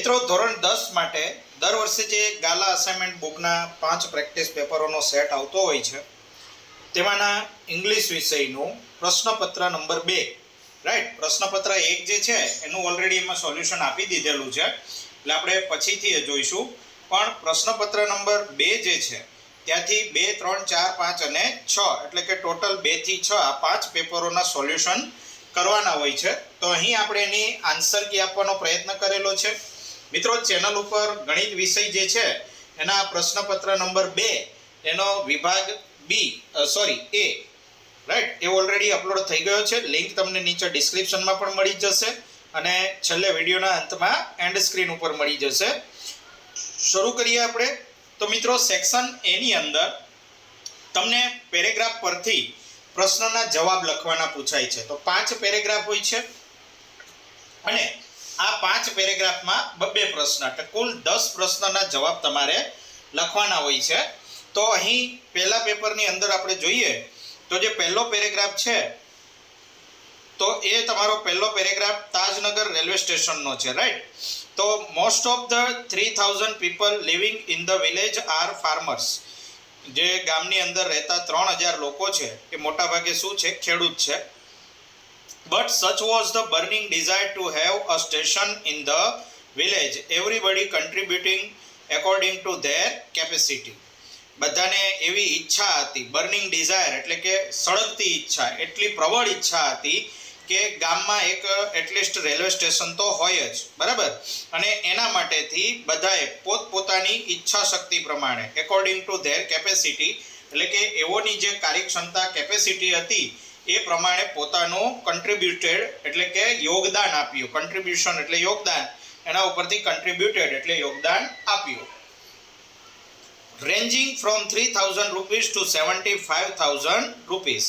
મિત્રો ધોરણ 10 માટે દર વર્ષે જે ગાલા અસાઇનમેન્ટ બુકના 5 પ્રેક્ટિસ પેપરોનો સેટ આવતો હોય છે તેમાંના ઇંગ્લિશ વિષયનું પ્રશ્નપત્ર નંબર 2 રાઈટ પ્રશ્નપત્ર 1 જે છે એનું ઓલરેડી એમાં સોલ્યુશન આપી દીધેલું છે એટલે આપણે પછીથી જોઈશું પણ પ્રશ્નપત્ર નંબર 2 જે છે ત્યાંથી 2 3 4 5 અને 6 એટલે કે ટોટલ 2 થી 6 આ 5 પેપરોના સોલ્યુશન કરવાના હોય છે તો અહીં આપણે એની આન્સર કી આપવાનો પ્રયત્ન કરેલો છે મિત્રો ચેનલ ઉપર ગણિત વિષય જે છે એના પ્રશ્નપત્ર નંબર 2 એનો વિભાગ A right A already upload થઈ ગયો છે લિંક તમને નીચે ડિસ્ક્રિપ્શનમાં પણ મળી જશે અને છેલ્લે વિડીયોના અંતમાં એન્ડ સ્ક્રીન ઉપર મળી જશે શરૂ કરીએ આપણે તો મિત્રો સેક્શન A ની અંદર તમને પેરેગ્રાફ પરથી પ્રશ્નના જવાબ લખવાના પૂછાય છે તો 5 પેરેગ્રાફ હોય છે અને આ 5 પેરેગ્રાફમાં 2 પ્રશ્ન એટલે કુલ 10 પ્રશ્નના જવાબ તમારે લખવાના હોય છે તો અહીં પહેલા પેપરની અંદર આપણે જોઈએ તો જે પહેલો પેરેગ્રાફ છે તો એ તમારો પહેલો પેરેગ્રાફ તાજનગર રેલવે સ્ટેશનનો છે રાઈટ તો most of the 3000 people living in the village R farmers જે ગામની અંદર રહેતા 3000 લોકો છે એ મોટા ભાગે શું છે ખેડૂત છે but such was the burning desire to have a station in the village everybody contributing according to their capacity બધાને એવી ઈચ્છા હતી બર્નિંગ ડિઝાયર એટલે કે સળગતી ઈચ્છા એટલી પ્રબળ ઈચ્છા હતી કે ગામમાં એક એટલીસ્ટ રેલવે સ્ટેશન તો હોય જ બરાબર અને એના માટેથી બધાએ પોતપોતાની ઈચ્છા શક્તિ પ્રમાણે એકોર્ડિંગ ટુ ધેર કેપેસિટી એટલે કે એવોની જે કાર્યક્ષમતા કેપેસિટી હતી એ પ્રમાણે પોતાનું કન્ટ્રીબ્યુટેડ એટલે કે યોગદાન આપ્યું કન્ટ્રીબ્યુશન એટલે યોગદાન એના ઉપરથી કન્ટ્રીબ્યુટેડ એટલે યોગદાન આપ્યું ranging from 3000 rupees to 75000 rupees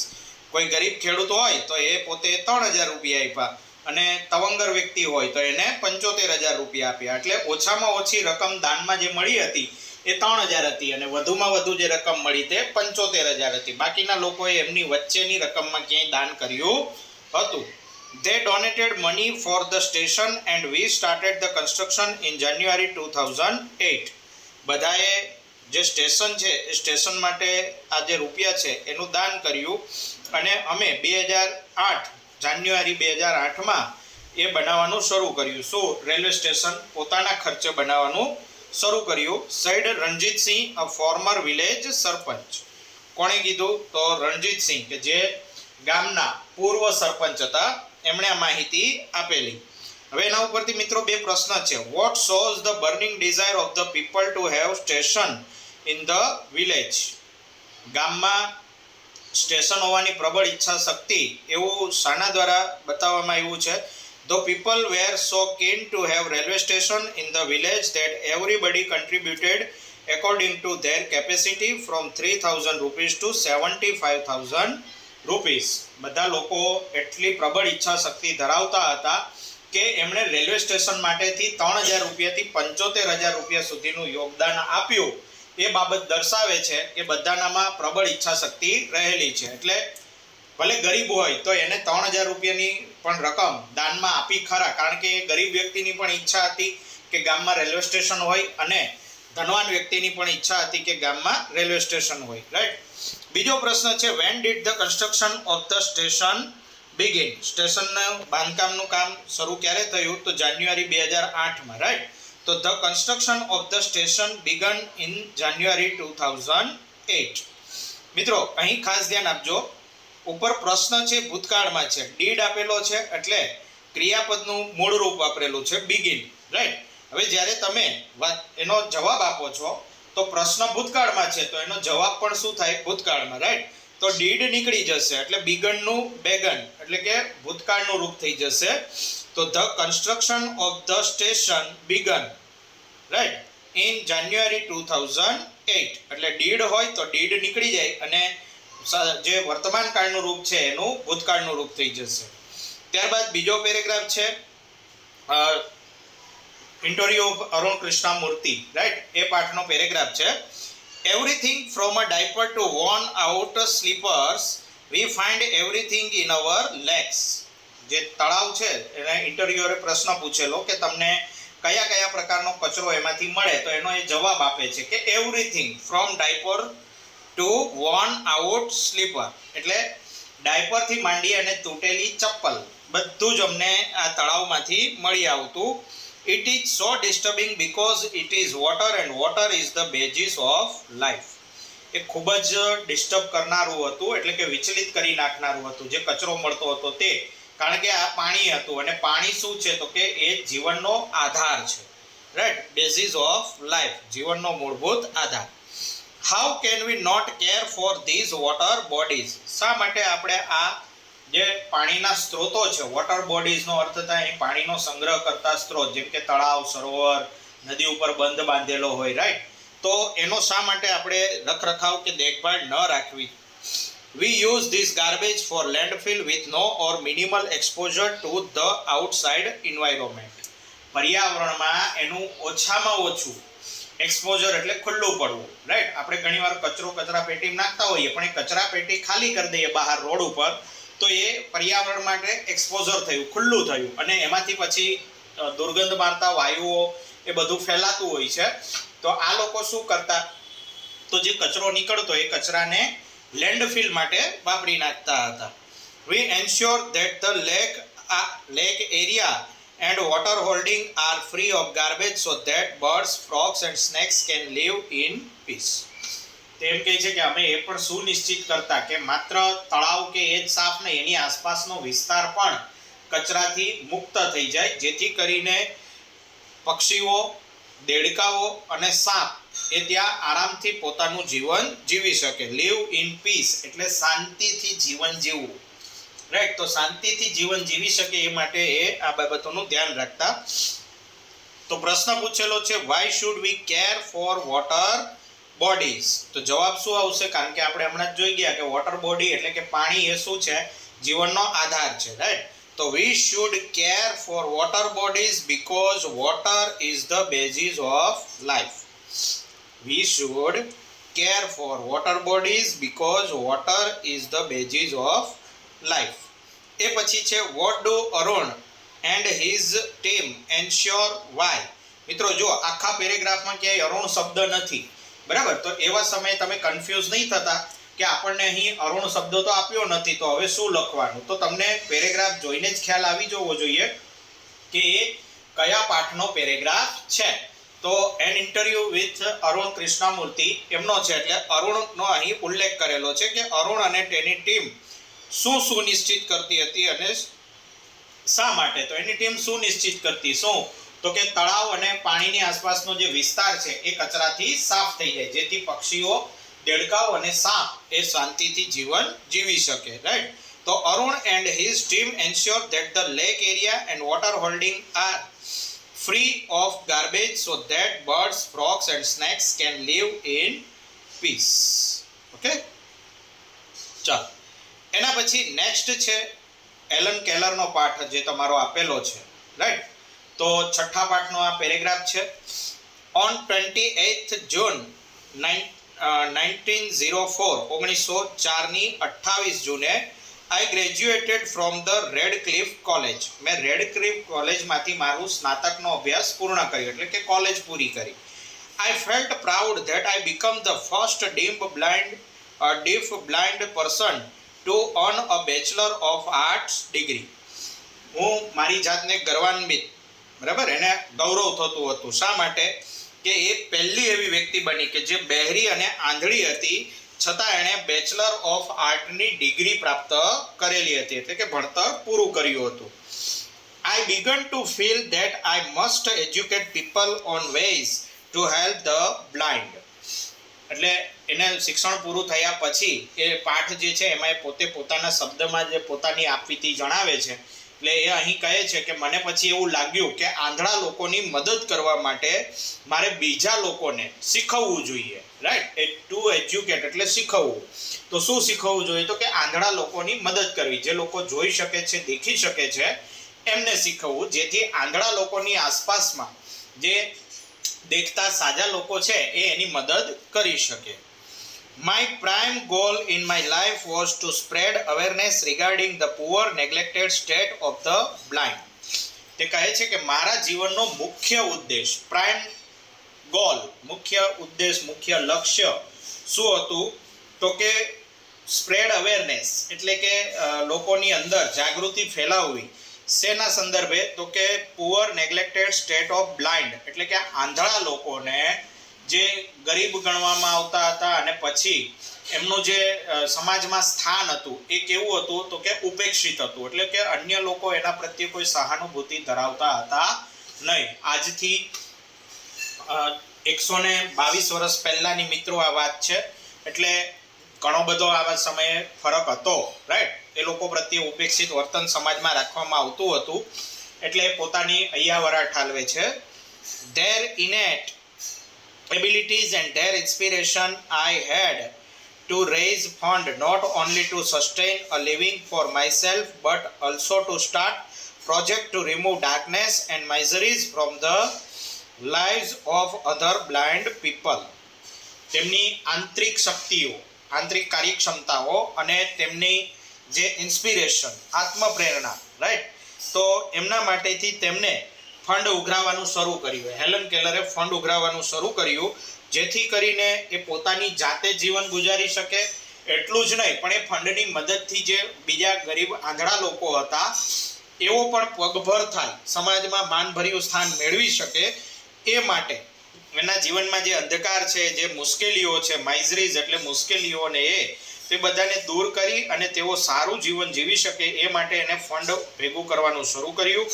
કોઈ ગરીબ ખેડૂત હોય તો એ પોતે 3000 રૂપિયા આપ્યા અને તવંગર વ્યક્તિ હોય તો એને 75000 રૂપિયા આપ્યા એટલે ઓછામાં ઓછી રકમ દાનમાં જે મળી હતી એ 3000 હતી અને વધુમાં વધુ જે રકમ મળી તે 75000 હતી બાકીના લોકોએ એમની વચ્ચેની રકમમાં ક્યાંય દાન કર્યું હતું they donated money for the station and we started the construction in January 2008 બધાએ જે સ્ટેશન છે એ સ્ટેશન માટે આ જે રૂપિયા છે એનું દાન કર્યું અને અમે 2008 જાન્યુઆરી 2008માં એ બનાવવાનું શરૂ કર્યું શું રેલવે સ્ટેશન પોતાના ખર્ચે બનાવવાનું શરૂ કર્યું said Ranjitsinh a former village સરપંચ કોણે કીધું તો રણજીતસિંહ કે જે ગામના પૂર્વ સરપંચ હતા એમણે આ માહિતી આપેલી હવે એના ઉપરથી મિત્રો 2 પ્રશ્ન છે what shows the burning desire of the people to have station in the village ગામમાં સ્ટેશન હોવાની પ્રબળ ઈચ્છા શક્તિ એવું શાના દ્વારા બતાવવામાં આવ્યું છે the people were so keen to have railway station in the village that everybody contributed according to their capacity from 3000 rupees to 75000 rupees બધા લોકો એટલી પ્રબળ ઈચ્છા શક્તિ ધરાવતા હતા કે એમણે રેલવે સ્ટેશન માટેથી 3000 રૂપિયાથી 75000 રૂપિયા સુધીનું યોગદાન આપ્યું એ બાબત દર્શાવે છે કે બધાનામાં પ્રબળ ઈચ્છા શક્તિ રહેલી છે એટલે ભલે ગરીબ હોય તો એને 3000 રૂપિયાની પણ રકમ દાનમાં આપી ખરા કારણ કે ગરીબ વ્યક્તિની પણ ઈચ્છા હતી કે ગામમાં રેલવે સ્ટેશન હોય અને ધનવાન વ્યક્તિની પણ ઈચ્છા હતી કે ગામમાં રેલવે સ્ટેશન હોય રાઈટ બીજો પ્રશ્ન છે when did the construction of the station begin સ્ટેશનનું બાંધકામનું કામ શરૂ ક્યારે થયું તો જાન્યુઆરી 2008માં રાઈટ તો the construction of the station began in January 2008 મિત્રો અહીં ખાસ ધ્યાન આપજો ઉપર પ્રશ્ન છે ભૂતકાળમાં છે ડીડ આપેલો છે એટલે ક્રિયાપદનું મૂળ રૂપ વાપરેલું છે begin રાઈટ હવે જ્યારે તમે એનો જવાબ આપો છો તો પ્રશ્ન ભૂતકાળમાં છે તો એનો જવાબ પણ શું થાય ભૂતકાળમાં રાઈટ તો ડીડ નીકળી જશે એટલે બીગનનું બેગન એટલે કે ભૂતકાળનું રૂપ થઈ જશે તો the construction of the station began right in January 2008 એટલે ડીડ હોય તો ડીડ નીકળી જાય અને જે વર્તમાન કાળનું રૂપ છે એનું ભૂતકાળનું રૂપ થઈ જશે ત્યારબાદ બીજો પેરેગ્રાફ છે interview of Arun Krishnamurthy right એ પાઠનો પેરેગ્રાફ છે everything from a diaper to worn out slippers we find everything in our legs જે તળાવ છે એને ઇન્ટરવ્યુઅરે પ્રશ્ન પૂછેલો કે તમને કયા કયા પ્રકારનો કચરો એમાંથી મળે, તો એનો એ જવાબ આપે છે કે everything from diaper to worn out slipper, એટલે ડાયપરથી માંડી અને તૂટેલી ચપ્પલ બધું જ અમને આ તળાવમાંથી મળી આવતું. It is so disturbing because it is water and water is the basis of life. એ ખૂબ જ ડિસ્ટર્બ કરનારું હતું, એટલે કે વિચલિત કરી નાખનારું હતું જે કચરો મળતો હતો તે, કારણ કે આ પાણી હતું અને પાણી શું છે તો કે એ જીવનનો આધાર છે, રાઈટ, બેઝિસ ઓફ લાઈફ, જીવનનો મૂળભૂત આધાર. How can we not care for these water bodies, શા માટે આપણે આ જે પાણીના સ્ત્રોતો છે, વોટર બોડીઝનો અર્થ થાય અહીં પાણીનો સંગ્રહ કરતા સ્ત્રોત, જેમ કે તળાવ, સરોવર, નદી ઉપર બંધ બાંધેલો હોય, રાઈટ, તો એનો શા માટે આપણે રખરખાવ કે દેખભાળ ન રાખવી. We use this garbage for landfill with no or minimal exposure to the outside environment. પર્યાવરણમાં એનું ઓછામાં ઓછું એક્સપોઝર એટલે ખુલ્લું પડવું, રાઈટ. આપણે ઘણીવાર કચરો કચરા પેટીમાં નાખતા હોઈએ, પણ એ કચરા પેટી ખાલી કરી દઈએ બહાર રોડ ઉપર, તો એ પર્યાવરણ માટે એક્સપોઝર થયું, ખુલ્લું થયું, અને એમાંથી પછી દુર્ગંધ મારતા વાયુઓ એ બધું ફેલાતું હોય છે. તો આ લોકો શું કરતા, તો જે કચરો નીકળતો એ કચરાને લેન્ડફિલ માટે વાપરી નાખતા હતા. We ensure that the lake area and water holding are free of garbage so that birds, frogs and snakes can live in peace. તેમ કહે છે કે અમે એ પણ સુનિશ્ચિત કરતા કે માત્ર તળાવ કે એ જ સાફ નહીં, એની આસપાસનો વિસ્તાર પણ કચરાથી મુક્ત થઈ જાય, જેથી કરીને પક્ષીઓ, દેડકાઓ અને સાપ એ ત્યાં આરામથી પોતાનું જીવન જીવી શકે. લીવ ઇન પીસ એટલે શાંતિથી જીવન જીવવું, રાઈટ. તો શાંતિથી જીવન જીવી શકે એ માટે એ આ બાબતોનું ધ્યાન રાખતા. તો પ્રશ્ન પૂછેલો છે why should we care for water bodies, તો જવાબ શું આવશે, કારણ કે આપણે હમણાં જ જોઈ ગયા કે વોટર બોડી એટલે કે પાણી એ શું છે, જીવનનો આધાર છે, રાઈટ. તો we should care for water bodies because water is the basis of life. We should care for water bodies because water is the basis of life. એ પછી છે what do Arun and his team ensure why. મિત્રો જો આખા પેરેગ્રાફમાં ક્યાંય અરુણ શબ્દ નથી, બરાબર, તો એવા સમયે તમે કન્ફ્યુઝ નહીં થતા કે આપણને અહીં અરુણ શબ્દ તો આપ્યો નથી, તો હવે શું લખવાનું. તો તમને પેરેગ્રાફ જોઈને જ ખ્યાલ આવી જવો જોઈએ કે એ કયા પાઠનો પેરેગ્રાફ છે. તો an interview with Arun Krishnamurthy એમનો છે, એટલે અરુણનો અહીં ઉલ્લેખ કરેલો છે કે અરુણ અને તેની ટીમ શું સુનિશ્ચિત કરતી હતી અને શા માટે. તો એની ટીમ સુનિશ્ચિત કરતી શું, તો કે તળાવ અને પાણીની આસપાસનો જે વિસ્તાર છે એ કચરાથી સાફ થઈ જાય, જેથી પક્ષીઓ, દેડકાઓ અને સાપ એ શાંતિથી જીવન જીવી શકે, રાઈટ. તો Arun and his team ensure that the lake area and water holding are free of garbage so that birds, frogs and snakes can live in peace. Okay, ચાલો એના પછી નેક્સ્ટ છે એલન કેલરનો પાઠ જે તમારો આપેલો છે, રાઈટ. તો છઠ્ઠા પાઠનો આ પેરેગ્રાફ છે. ઓન 28th June 1904 ની 28 જૂને I graduated from the Redcliffe College. મેં રેડક્લિફ કોલેજમાંથી મારું સ્નાતકનો અભ્યાસ પૂર્ણ કર્યો, એટલે કે કોલેજ પૂરી કરી. I felt proud that I become the first deaf blind person to earn a Bachelor of Arts degree. હું મારી જાતને ગર્વાન્વિત, બરાબર, એને ગૌરવ થતું હતું. શા માટે, કે એ પહેલી એવી વ્યક્તિ બની કે જે બહેરી અને આંધળી હતી, છતાં એણે બેચલર ઓફ આર્ટની ડિગ્રી પ્રાપ્ત કરેલી હતી, એટલે કે ભણતર પૂરું કર્યું હતું. I began to feel that I must educate people on ways to help the blind. એટલે એને શિક્ષણ પૂરું થયા પછી એ પાઠ જે છે એમાં એ પોતે પોતાના શબ્દમાં જે પોતાની આપવીતી જણાવે છે. એટલે એ અહીં કહે છે કે મને પછી એવું લાગ્યું કે આંધળા લોકોની મદદ કરવા માટે મારે બીજા લોકોને શીખવવું જોઈએ, રાઈટ. ટુ એજ્યુકેટ એટલે શીખવવું. તો શું શીખવવું જોઈએ, તો કે આંધળા લોકોની મદદ કરવી, જે લોકો જોઈ શકે છે, દેખી શકે છે, એમને શીખવવું, જેથી આંધળા લોકોની આસપાસમાં જે દેખતા સાજા લોકો છે એ એની મદદ કરી શકે. My prime goal in my life was to spread awareness regarding the poor neglected state of the blind. તે કહે છે કે મારા જીવનનો મુખ્ય ઉદ્દેશ, પ્રાઇમ ગોલ, મુખ્ય ઉદ્દેશ, મુખ્ય લક્ષ્ય શું હતું? તો કે સ્પ્રેડ અવેરનેસ, એટલે કે લોકોની અંદર જાગૃતિ ફેલાવવી. શેના સંદર્ભે? તો કે પુઅર નેગ્લેક્ટેડ સ્ટેટ ઓફ બ્લાઇન્ડ, એટલે કે આંધળા લોકોને જે ગરીબ ગણવામાં આવતા હતા અને પછી એમનું જે સમાજમાં સ્થાન હતું એ કેવું હતું? તો કે ઉપેક્ષિત હતું, એટલે કે અન્ય લોકો એના પ્રત્યે કોઈ સહાનુભૂતિ ધરાવતા હતા નહીં. આજથી 122 વર્ષ પહેલાની મિત્રો આ વાત છે, એટલે ઘણો બધો આવા સમયે ફરક હતો, રાઈટ? એ લોકો પ્રત્યે ઉપેક્ષિત વર્તન સમાજમાં રાખવામાં આવતું હતું, એટલે પોતાની અહીંયા ઠાલવે છે. Their innate abilities and their inspiration I had to raise fund not only to sustain a living for myself but also to start project to remove darkness and miseries from the lives of other blind people. તેમની આંતરિક શક્તિઓ, આંતરિક કાર્યક્ષમતાઓ અને તેમની જે inspiration, આત્મપ્રેરણા, right? તો એમના માટેથી તેમને ફંડ ઉઘરાવવાનું શરૂ કર્યું. હેલન કેલરે ફંડ ઉઘરાવવાનું શરૂ કર્યું, જેથી કરીને એ પોતાની જાતે જીવન ગુજારી શકે. એટલું જ નહીં, પણ એ ફંડની મદદથી જે બીજા ગરીબ આંધળા લોકો હતા એવો પણ પગભર થાય, સમાજમાં માનભર્યું સ્થાન મેળવી શકે, એ માટે એના જીવનમાં જે અંધકાર છે, જે મુશ્કેલીઓ છે, માઇઝરીઝ એટલે મુશ્કેલીઓને તે બધાને દૂર કરી અને તેઓ સારું જીવન જીવી શકે એ માટે એને ફંડ ભેગું કરવાનું શરૂ કર્યું.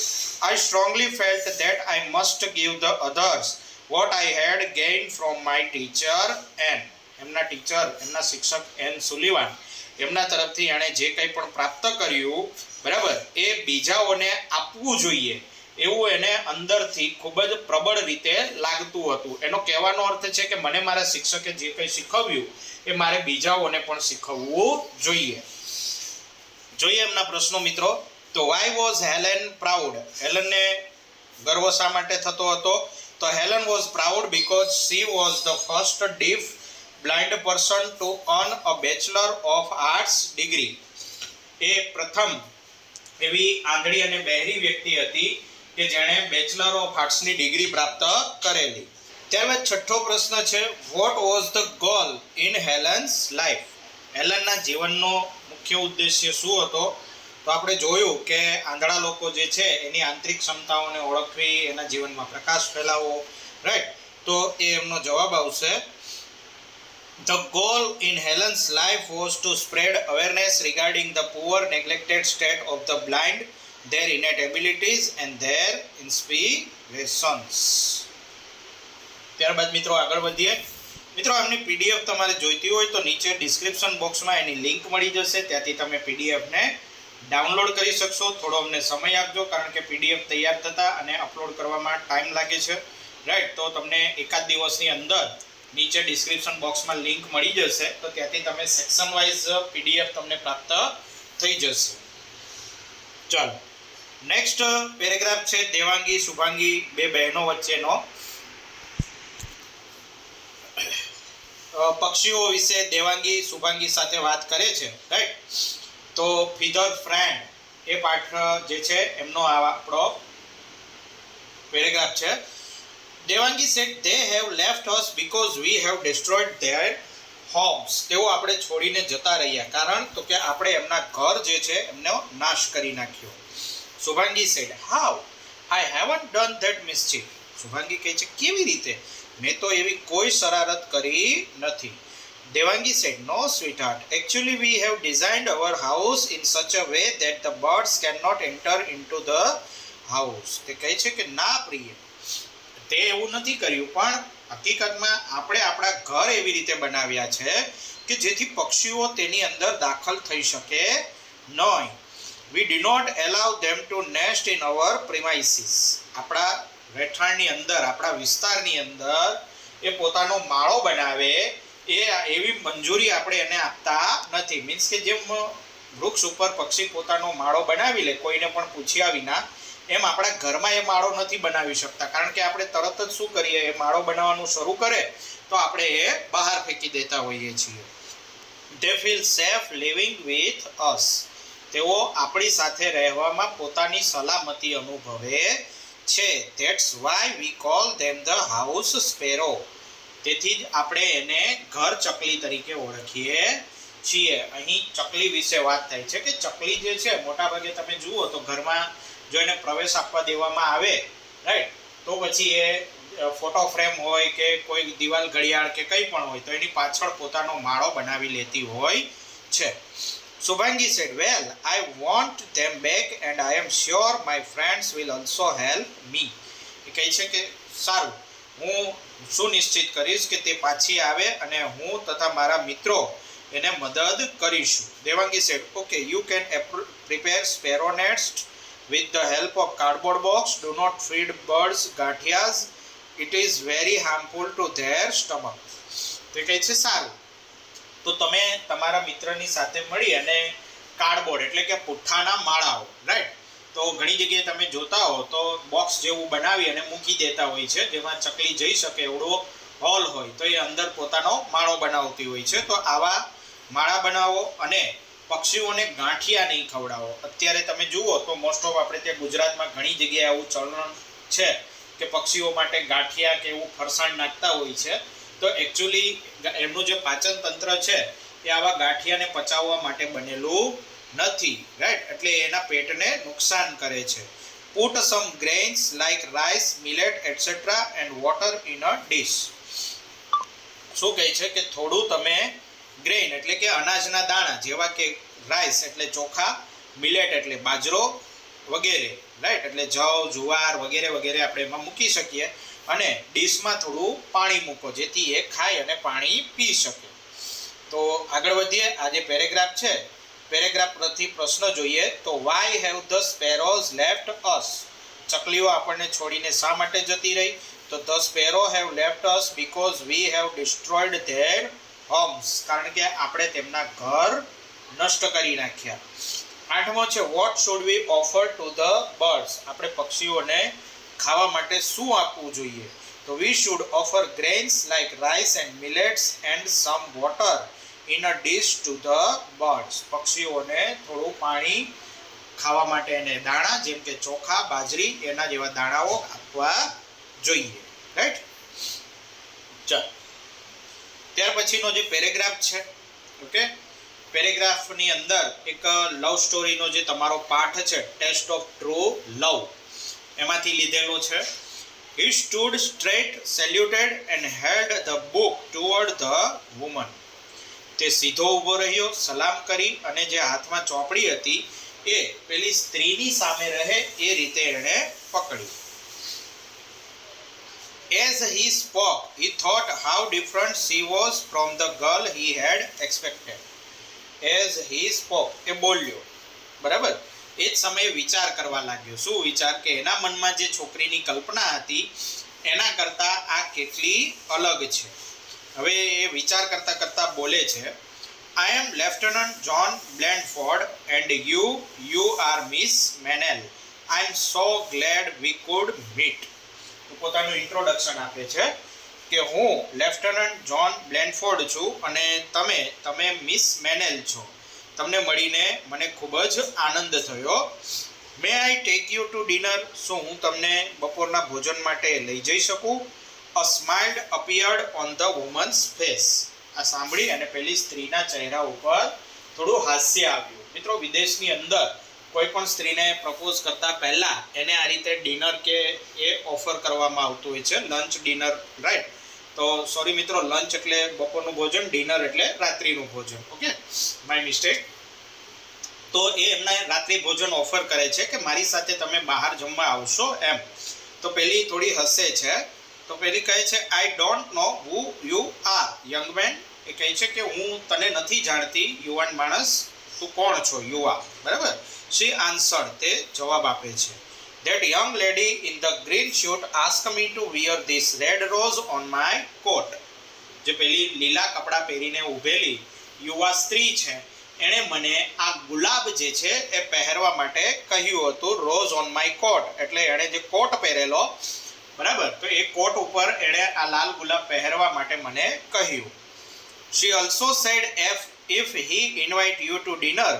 I strongly felt that I must give the others what I had gained from my teacher and એમના ટીચર, એમના શિક્ષક એન સુલિવાન, એમના તરફથી એણે જે કંઈ પણ પ્રાપ્ત કર્યું, બરાબર, એ બીજાઓને આપવું જોઈએ એવું એને અંદરથી ખૂબ જ પ્રબળ રીતે લાગતું હતું. એનો કહેવાનો અર્થ છે કે મને મારા શિક્ષકે જે કંઈ શીખવ્યું એ મારે બીજાઓને પણ શીખવવું જોઈએ. જોઈએ એમના પ્રશ્નો મિત્રો. તો વાય વોઝ હેલેન પ્રાઉડ? હેલનને ગર્વ શા માટે થતો હતો? તો Helen was proud because she was the first deaf blind person to earn a bachelor of arts degree. એ પ્રથમ એવી આંધળી અને બહેરી વ્યક્તિ હતી કે જેણે બેચલર ઓફ આર્ટ્સની ડિગ્રી પ્રાપ્ત કરેલી. ત્યારબાદ છઠ્ઠો પ્રશ્ન છે, what was the goal in Helen's life? હેલનના જીવનનો મુખ્ય ઉદ્દેશ્ય શું હતો? તો આપણે જોયું કે આંધળા લોકો જે છે એની આંતરિક ક્ષમતાઓને ઓળખવી, એના જીવનમાં પ્રકાશ ફેલાવવો, રાઈટ? તો એ એમનો જવાબ આવશે. The goal in Helen's life was to spread awareness regarding the poor, neglected state of the blind, their innate abilities and their inspirations. ત્યારબાદ મિત્રો આગળ વધીએ. મિત્રો એમની પીડીએફ તમારે જોઈતી હોય તો નીચે ડિસ્ક્રિપ્શન બોક્સમાં એની લિંક મળી જશે, ત્યાંથી તમે પીડીએફને ડાઉનલોડ કરી શકશો. થોડો અમને સમય આપજો, કારણ કે પીડીએફ તૈયાર થતા અને અપલોડ કરવામાં ટાઈમ લાગે છે, રાઈટ? તો તમને એકાદ દિવસની અંદર નીચે ડિસ્ક્રિપ્શન બોક્સમાં લિંક મળી જશે, તો ત્યાંથી તમે સેક્શન વાઇઝ પીડીએફ તમને પ્રાપ્ત થઈ જશે. ચાલો, નેક્સ્ટ પેરેગ્રાફ છે દેવાંગી શુભાંગી, બે બહેનો વચ્ચેનો. પક્ષીઓ વિશે દેવાંગી શુભાંગી સાથે વાત કરે છે, રાઈટ? તો ફીધર ફ્રેન્ડ એ પાઠ જે છે એમનો આ આપણો પેરેગ્રાફ છે. Devangi said they have left us because we have destroyed their homes. તેઓ આપણે છોડીને જતા રહ્યા, કારણ તો કે આપણે એમના ઘર જે છે એમનો નાશ કરી નાખ્યો. Shubhangi said, how? I haven't done that mischief. Shubhangi કહે છે કેવી રીતે? મેં તો એવી કોઈ શરારત કરી નથી. Devangi said, no sweetheart, actually we have designed our house in such a way that the birds cannot enter into the house. તે કહે છે કે ના પ્રિય, તે એવું નથી કર્યું, પણ હકીકતમાં આપણે આપણા ઘર એવી રીતે બનાવ્યા છે કે જેથી પક્ષીઓ તેની અંદર દાખલ થઈ શકે નહીં. We do not allow them to nest in our premises. આપણા રહેઠાણની અંદર, આપણા વિસ્તારની અંદર એ પોતાનો માળો બનાવે એવી મંજૂરી આપણે એને આપતા નથી. મીન્સ કે જેમ વૃક્ષ ઉપર પક્ષી પોતાનો માળો બનાવી લે કોઈને પણ પૂછ્યા વિના, એમ આપણા ઘરમાં એ માળો નથી બનાવી શકતા, કારણ કે આપણે તરત જ શું કરીએ, એ માળો બનાવવાનું શરૂ કરે તો આપણે એ બહાર ફેંકી દેતા હોઈએ છીએ. They feel safe living with us. તેઓ આપણી સાથે રહેવામાં પોતાની સલામતી અનુભવે છે. That's why we call them the house sparrow. તેથી જ આપણે એને ઘર ચકલી તરીકે ઓળખીએ છીએ. અહીં ચકલી વિશે વાત થાય છે કે ચકલી જે છે મોટાભાગે તમે જુઓ તો ઘરમાં જો એને પ્રવેશ આપવા દેવામાં આવે, રાઈટ, તો પછી એ ફોટો ફ્રેમ હોય કે કોઈ દિવાલ ઘડિયાળ કે કંઈ પણ હોય તો એની પાછળ પોતાનો માળો બનાવી લેતી હોય છે. Subhangi said, well, I want them back and I am sure my friends will also help me. એ કહે છે કે સારું, હું સુનિશ્ચિત કરીશ કે તે પાછી આવે અને હું તથા મારા મિત્રો એને મદદ કરીશું. Devangi said, okay, you can prepare sparrow nest with the help of cardboard box. Do not feed birds gaठियास. It is very harmful to their stomach. તો કહે છે સારું, તો તમે તમારા મિત્રની સાથે મળી અને કાર્ડબોર્ડ એટલે કે પુઠ્ઠાના માળાઓ, રાઈટ, તો ઘણી જગ્યાએ તમે જોતા હો તો બોક્સ જેવું બનાવી અને મૂકી દેતા હોય છે જેમાં ચકલી જઈ શકે એવડો હોલ હોય તો એ અંદર પોતાનો માળો બનાવતી હોય છે. તો આવા માળા બનાવો અને પક્ષીઓને ગાંઠિયા નહીં ખવડાવો. અત્યારે તમે જુઓ તો મોસ્ટ ઓફ આપણે ત્યાં ગુજરાતમાં ઘણી જગ્યાએ આવું ચલણ છે કે પક્ષીઓ માટે ગાંઠિયા કે એવું ફરસાણ નાખતા હોય છે. તો એકચ્યુઅલી એમનું જે પાચન તંત્ર છે એ આવા ગાંઠિયાને પચાવવા માટે બનેલું નથી, રાઈટ, એટલે એના પેટને નુકસાન કરે છે. Put sum grains like rice, millet etcetera and water in a dish. શું કહે છે કે થોડું તમે ગ્રેઇન એટલે કે અનાજના દાણા જેવા કે રાઈસ એટલે ચોખા, મિલેટ એટલે બાજરો વગેરે, રાઈટ, એટલે જવ, જુવાર વગેરે વગેરે આપણે એમાં મૂકી શકીએ અને ડીશમાં થોડું પાણી મૂકો જેથી એ ખાઈ અને પાણી પી શકે. તો આગળ વધીએ. આ જે પેરેગ્રાફ છે, પેરેગ્રાફ પરથી પ્રશ્ન જોઈએ તો why have the sparrows left us. ચકલીઓ આપણને છોડીને શા માટે જતી રહી? તો the sparrow have left us because we have destroyed their homes. કારણ કે આપણે તેમના ઘર નષ્ટ કરી નાખ્યા. 8મો છે what should we offer to the birds. આપણે પક્ષીઓને ખાવા માટે શું આપવું જોઈએ? તો we should offer grains like rice and millets and some water in a dish to the birds. પક્ષીઓને થોડું પાણી, ખાવા માટે એને દાણા જેમ કે ચોખા, બાજરી એના જેવા દાણાઓ આપવા જોઈએ, રાઈટ. ચાલો, ત્યાર પછીનો જે પેરેગ્રાફ છે, ઓકે, પેરેગ્રાફની અંદર એક લવ સ્ટોરીનો જે તમારો પાઠ છે ટેસ્ટ ઓફ ટ્રુ લવ એમાંથી લીધેલો છે. He stood straight, saluted and held the book toward the woman. તે સીધો ઊભો રહ્યો, સલામ કરી અને જે હાથમાં ચોપડી હતી એ પેલી સ્ત્રીની સામે રહે એ રીતે એણે પકડી. As he spoke, he thought how different she was from the girl he had expected. As he spoke, એ બોલ્યો, બરાબર, એ જ સમયે વિચાર કરવા લાગ્યો. શું વિચાર? કે એના મનમાં જે છોકરીની કલ્પના હતી એના કરતાં આ કેટલી અલગ છે. હવે એ વિચાર કરતા કરતા બોલે છે, I am Lieutenant John Blandford and you are Miss Manel. I am so glad we could meet. તો પોતાનું ઇન્ટ્રોડક્શન આપે છે કે હું લેફ્ટનન્ટ જોન બ્લેન્ડફોર્ડ છું અને તમે મિસ મેનેલ છો. તમને મળીને મને ખૂબ જ આનંદ થયો. May I take you to dinner. શું હું તમને બપોરના ભોજન માટે લઈ જઈ શકું? A smiled appeared on the woman's face. આ સાંભળી અને પેલી સ્ત્રીના ચહેરા ઉપર થોડું હાસ્ય આવ્યું. મિત્રો, વિદેશની અંદર કોઈ પણ સ્ત્રીને પ્રપોઝ કરતા પહેલા એને આ રીતે ડિનર કે એ ઓફર કરવામાં આવતું હોય છે, લંચ ડિનર, રાઈટ. તો સોરી મિત્રો, લંચ એટલે બપોરનું ભોજન, ડિનર એટલે રાત્રિનું ભોજન, ઓકે, માય મિસ્ટેક. તો એ એમના રાત્રિ ભોજન ઓફર કરે છે કે મારી સાથે તમે બહાર જમવા આવશો એમ. તો પેલી થોડી હસે છે. તો પેલી કહે છે, I don't know who you are young man. એ કહે છે કે હું તને નથી જાણતી યુવાન માણસ, તું કોણ છો, યુવા, બરાબર. She answered, તે જવાબ આપે છે, that young lady in the green suit asked me to wear this red rose on my coat. જે પેલી લીલા કપડાં પહેરીને ઊભેલી યુવા સ્ત્રી છે એણે મને આ ગુલાબ જે છે એ પહેરવા માટે કહ્યું હતું. રોઝ ઓન માય કોટ એટલે એણે જે કોટ પહેરેલો, બરાબર, તો એ કોટ ઉપર એણે આ લાલ ગુલાબ પહેરવા માટે મને કહ્યું. She also said if he invite you to dinner,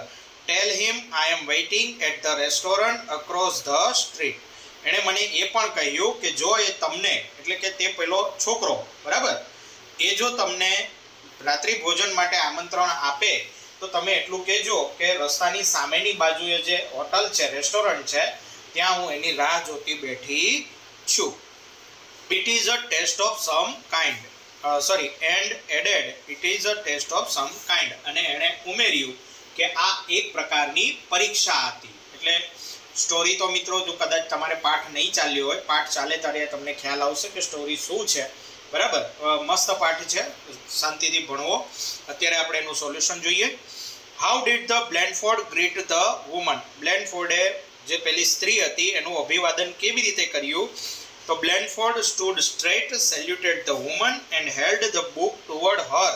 tell him I am waiting at the restaurant across the street. એણે મને એ પણ કહ્યું કે જો એ તમને, એટલે કે તે પેલો છોકરો, બરાબર, એ જો તમને રાત્રિ ભોજન માટે આમંત્રણ આપે તો તમે એટલું કહેજો કે રસ્તાની સામેની બાજુએ જે હોટલ છે, રેસ્ટોરન્ટ છે, ત્યાં હું એની રાહ જોતી બેઠી છું. It is a test of some kind. And added, it is a test of some kind. અને એણે ઉમેર્યું કે આ એક પ્રકારની પરીક્ષા હતી. એટલે સ્ટોરી તો મિત્રો જો કદાચ તમારે પાઠ નહીં ચાલ્યો હોય, પાઠ ચાલે ત્યારે તમને ખ્યાલ આવશે કે સ્ટોરી શું છે, બરાબર. મસ્ત પાઠ છે, શાંતિથી ભણવો. અત્યારે આપણે એનું સોલ્યુશન જોઈએ. How did the Blenford greet the woman. બ્લેનફોર્ડે જે પેલી સ્ત્રી હતી એનું અભિવાદન કેવી રીતે કર્યું? તો બ્લેનફોર્ડ stood straight, saluted the woman and held the book toward her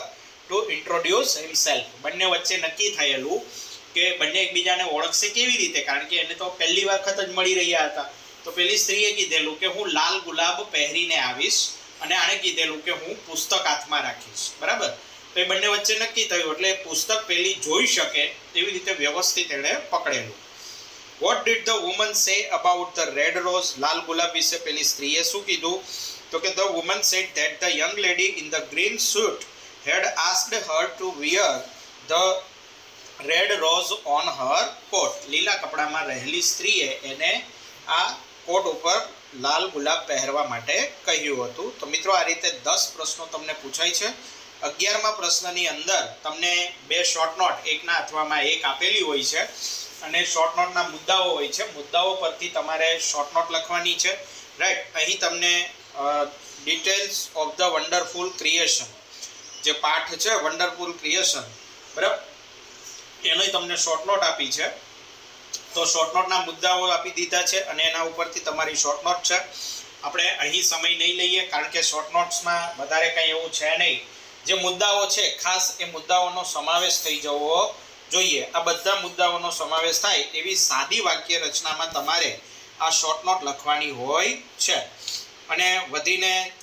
to introduce himself. બંને વચ્ચે નક્કી થયેલું કે બંને એકબીજાને ઓળખશે કેવી રીતે, કારણ કે એને તો પહેલી વખત જ મળી રહ્યા હતા. તો પેલી સ્ત્રીએ કીધેલું કે હું લાલ ગુલાબ પહેરીને આવીશ, અને આણે કીધેલું કે હું પુસ્તક હાથમાં રાખીશ, બરાબર. તો એ બંને વચ્ચે નક્કી થયું, એટલે પુસ્તક પેલી જોઈ શકે તેવી રીતે વ્યવસ્થિત એણે પકડેલું. What did the woman say about the red rose? લાલ ગુલાબ વિશે પેલી સ્ત્રીએ શું કીધું? તો કે the woman said that the young lady in the green suit had asked her to wear the red rose on her coat. લીલા કપડામાં રહેલી સ્ત્રીએ એને આ કોટ ઉપર લાલ ગુલાબ પહેરવા માટે કહ્યું હતું. તો મિત્રો આ રીતે 10 પ્રશ્નો તમને પૂછાય છે. 11મા પ્રશ્નની અંદર તમને 2 શોર્ટ નોટ, એકના અથવામાં એક આપેલી હોય છે, અને શોર્ટ નોટના મુદ્દાઓ હોય છે. મુદ્દાઓ પરથી તમારે શોર્ટ નોટ લખવાની છે, રાઈટ. અહીં તમને details of the wonderful creation, જે પાઠ છે વન્ડરફુલ ક્રિએશન, બરાબર, એની તમને શોર્ટ નોટ આપી છે. તો શોર્ટ નોટના મુદ્દાઓ આપી દીધા છે અને એના ઉપરથી તમારી શોર્ટ નોટ છે. આપણે અહીં સમય નહીં લઈએ, કારણ કે શોર્ટ નોટ્સમાં વધારે કંઈ એવું છે નહીં. જે મુદ્દાઓ છે ખાસ એ મુદ્દાઓનો સમાવેશ થઈ જવો જોઈએ. આ બધા મુદ્દાઓનો સમાવેશ થાય એવી સાદી વાક્ય રચનામાં તમારે આ શોર્ટ નોટ લખવાની હોય છે. અને વધીને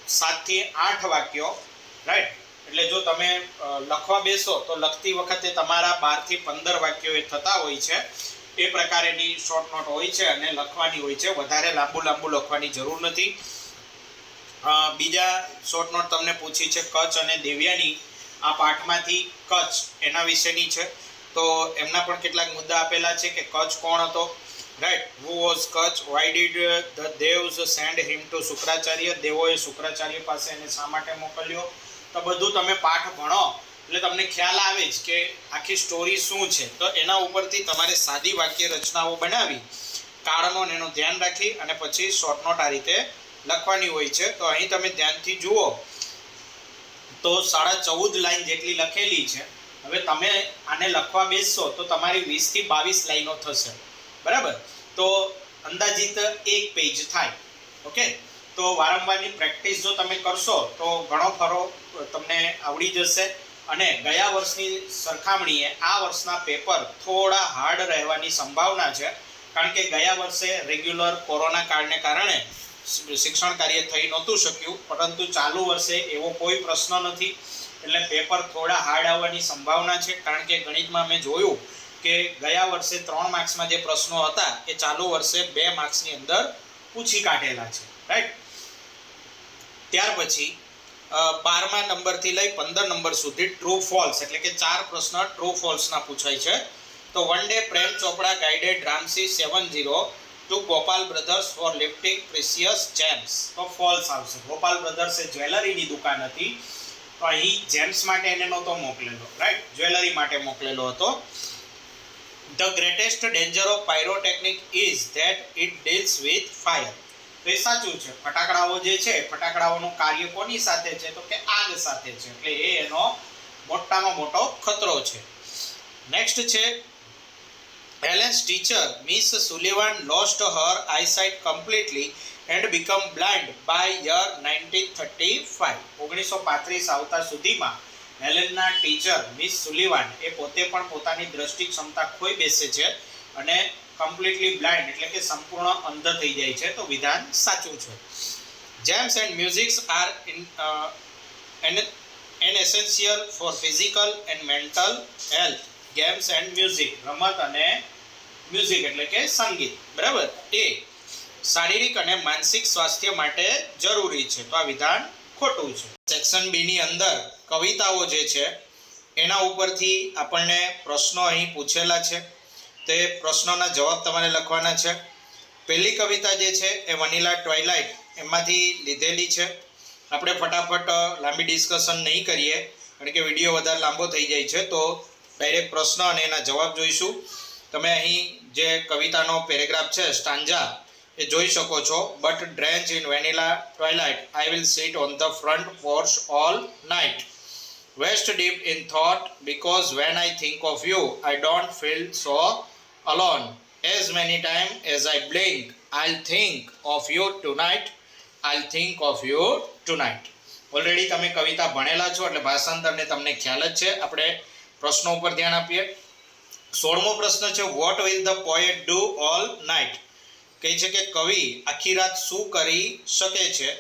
7 થી 8 વાક્યો, રાઈટ. એટલે જો તમે લખવા બેસો તો લખતી વખતે તમારા 12 થી 15 વાક્યો એ થતા હોય છે. એ પ્રકારેની શોર્ટ નોટ હોય છે અને લખવાની હોય છે. વધારે લાંબુ લખવાની જરૂર નથી. બીજા શોર્ટ નોટ તમને પૂછી છે કચ્છ અને દેવ્યાની. આ પાઠમાંથી કચ્છ એના વિશેની છે. તો એમના પણ કેટલાક મુદ્દા આપેલા છે કે કચ્છ કોણ હતો, right. Who was Kacha? Why did the devs send him to Shukracharya? દેવોએ શુક્રાચાર્ય પાસે એને શા માટે મોકલ્યો? તો બધું તમે પાઠ ભણો એટલે તમને ખ્યાલ આવે જ કે આખી સ્ટોરી શું છે. તો એના ઉપરથી તમારે સાદી વાક્ય રચનાઓ બનાવી, કાળનો એનું ધ્યાન રાખી અને પછી શોર્ટ નોટ આ રીતે લખવાની હોય છે. તો અહીં તમે ધ્યાનથી જુઓ તો 14.5 લાઈન જેટલી લખેલી છે. હવે તમે આને લખવા બેસશો તો તમારી 20 થી 22 લાઈનો થશે, બરાબર. તો અંદાજિત 1 પેજ થાય. ઓકે. તો વારંવારની પ્રેક્ટિસ જો તમે કરશો તો ઘણો ખરો તમને આવડી જશે. અને ગયા વર્ષની સરખામણીએ આ વર્ષના પેપર થોડા હાર્ડ રહેવાની સંભાવના છે, કારણ કે ગયા વર્ષે રેગ્યુલર કોરોના કાળને કારણે શિક્ષણ કાર્ય થઈ નહોતું શક્યું, પરંતુ ચાલુ વર્ષે એવો કોઈ પ્રશ્ન નથી. એટલે પેપર થોડા હાર્ડ આવવાની સંભાવના છે, કારણ કે ગણિતમાં મેં જોયું કે ગયા વર્ષે 3 માર્ક્સમાં જે પ્રશ્નો હતા એ ચાલુ વર્ષે 2 માર્ક્સની અંદર પૂછી કાઢેલા છે, રાઈટ. ત્યાર પછી 12મા નંબરથી લઈ 15 નંબર સુધી ટ્રુ ફોલ્સ, એટલે કે 4 પ્રશ્ન ટ્રુ ફોલ્સના પૂછાય છે. તો one day Prem Chopra guided Ramsi 70 to Gopal Brothers for lifting precious gems. તો ફોલ્સ આવશે. ગોપાલ બ્રધર્સ એ જ્વેલરીની દુકાન હતી, તો અહીં જેમ્સ માટે એને નહોતો મોકલેલો, રાઈટ, જ્વેલરી માટે મોકલેલો હતો. The greatest danger of pyrotechnic is that it deals with fire. તો એ સાચું છે. ફટાકડાઓ જે છે, ફટાકડાઓનું કાર્ય કોની સાથે છે? તો કે આગ સાથે છે. એટલે એ એનો મોટામાં મોટો ખતરો છે. નેક્સ્ટ છે Helen's teacher, Miss Sullivan, lost her eyesight completely and become blind by year 1935. 1935 આવતા સુધીમાં હેલેનના ટીચર મિસ સુલિવાન એ પોતે પણ પોતાની દ્રષ્ટિ ક્ષમતા ખોઈ બેસે છે અને કમ્પ્લીટલી બ્લાઇન્ડ એટલે કે સંપૂર્ણ અંધ થઈ જાય છે. તો વિધાન સાચું છે. Games and musics are an essential for physical and mental health. Games and music, રમત અને મ્યુઝિક એટલે કે સંગીત, બરાબર, એ શારીરિક અને માનસિક સ્વાસ્થ્ય માટે જરૂરી છે. તો આ વિધાન ખોટું છે. સેક્શન બી ની અંદર કવિતાઓ જે છે એના ઉપરથી આપણને પ્રશ્નો અહીં પૂછેલા છે. તે પ્રશ્નોના જવાબ તમારે લખવાના છે. પહેલી કવિતા જે છે એ વનીલા ટ્વાઇલાઇટ એમાંથી લીધેલી છે. આપણે ફટાફટ લાંબી ડિસ્કશન નહીં કરીએ કારણ કે વિડીયો વધારે લાંબો થઈ જાય છે. તો ડાયરેક્ટ પ્રશ્ન અને એના જવાબ જોઈશું. તમે અહીં જે કવિતાનો પેરેગ્રાફ છે સ્ટાન્જા એ જોઈ શકો છો. But drench in vanilla twilight I will sit on the front porch all night, waist deep in thought because when I think of you I don't feel so alone. As many times as I blink I'll think of you tonight. I'll think of you tonight. Already તમે કવિતા ભણેલા છો એટલે ભાષાંતરને તમને ખ્યાલ જ છે. આપણે પ્રશ્નો ઉપર ધ્યાન આપીએ. 16મો પ્રશ્ન છે what will the poet do all night. કહે છે કે કવિ આખી રાત શું કરી શકે છે,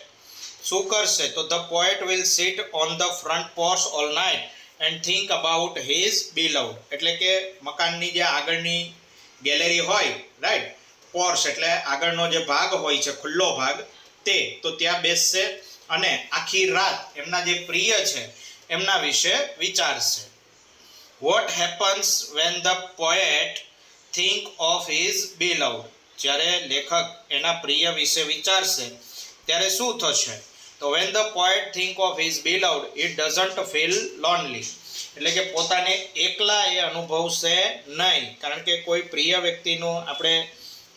શું કરશે? તો the poet will sit on the front porch all night and think about his beloved. એટલે કે મકાનની જે આગળની ગેલેરી હોય, રાઈટ, પોર્ચ એટલે આગળનો જે ભાગ હોય છે ખુલ્લો ભાગ, તે તો ત્યાં બેસશે અને આખી રાત એમના જે પ્રિય છે એમના વિશે વિચારશે. What happens when the poet think of his beloved. જ્યારે લેખક એના પ્રિય વિશે વિચારશે ત્યારે શું થશે? તો when the poet think of his beloved it doesn't feel lonely. એટલે કે પોતાને એકલા એ અનુભવશે નહીં. કારણ કે કોઈ પ્રિય વ્યક્તિનું આપણે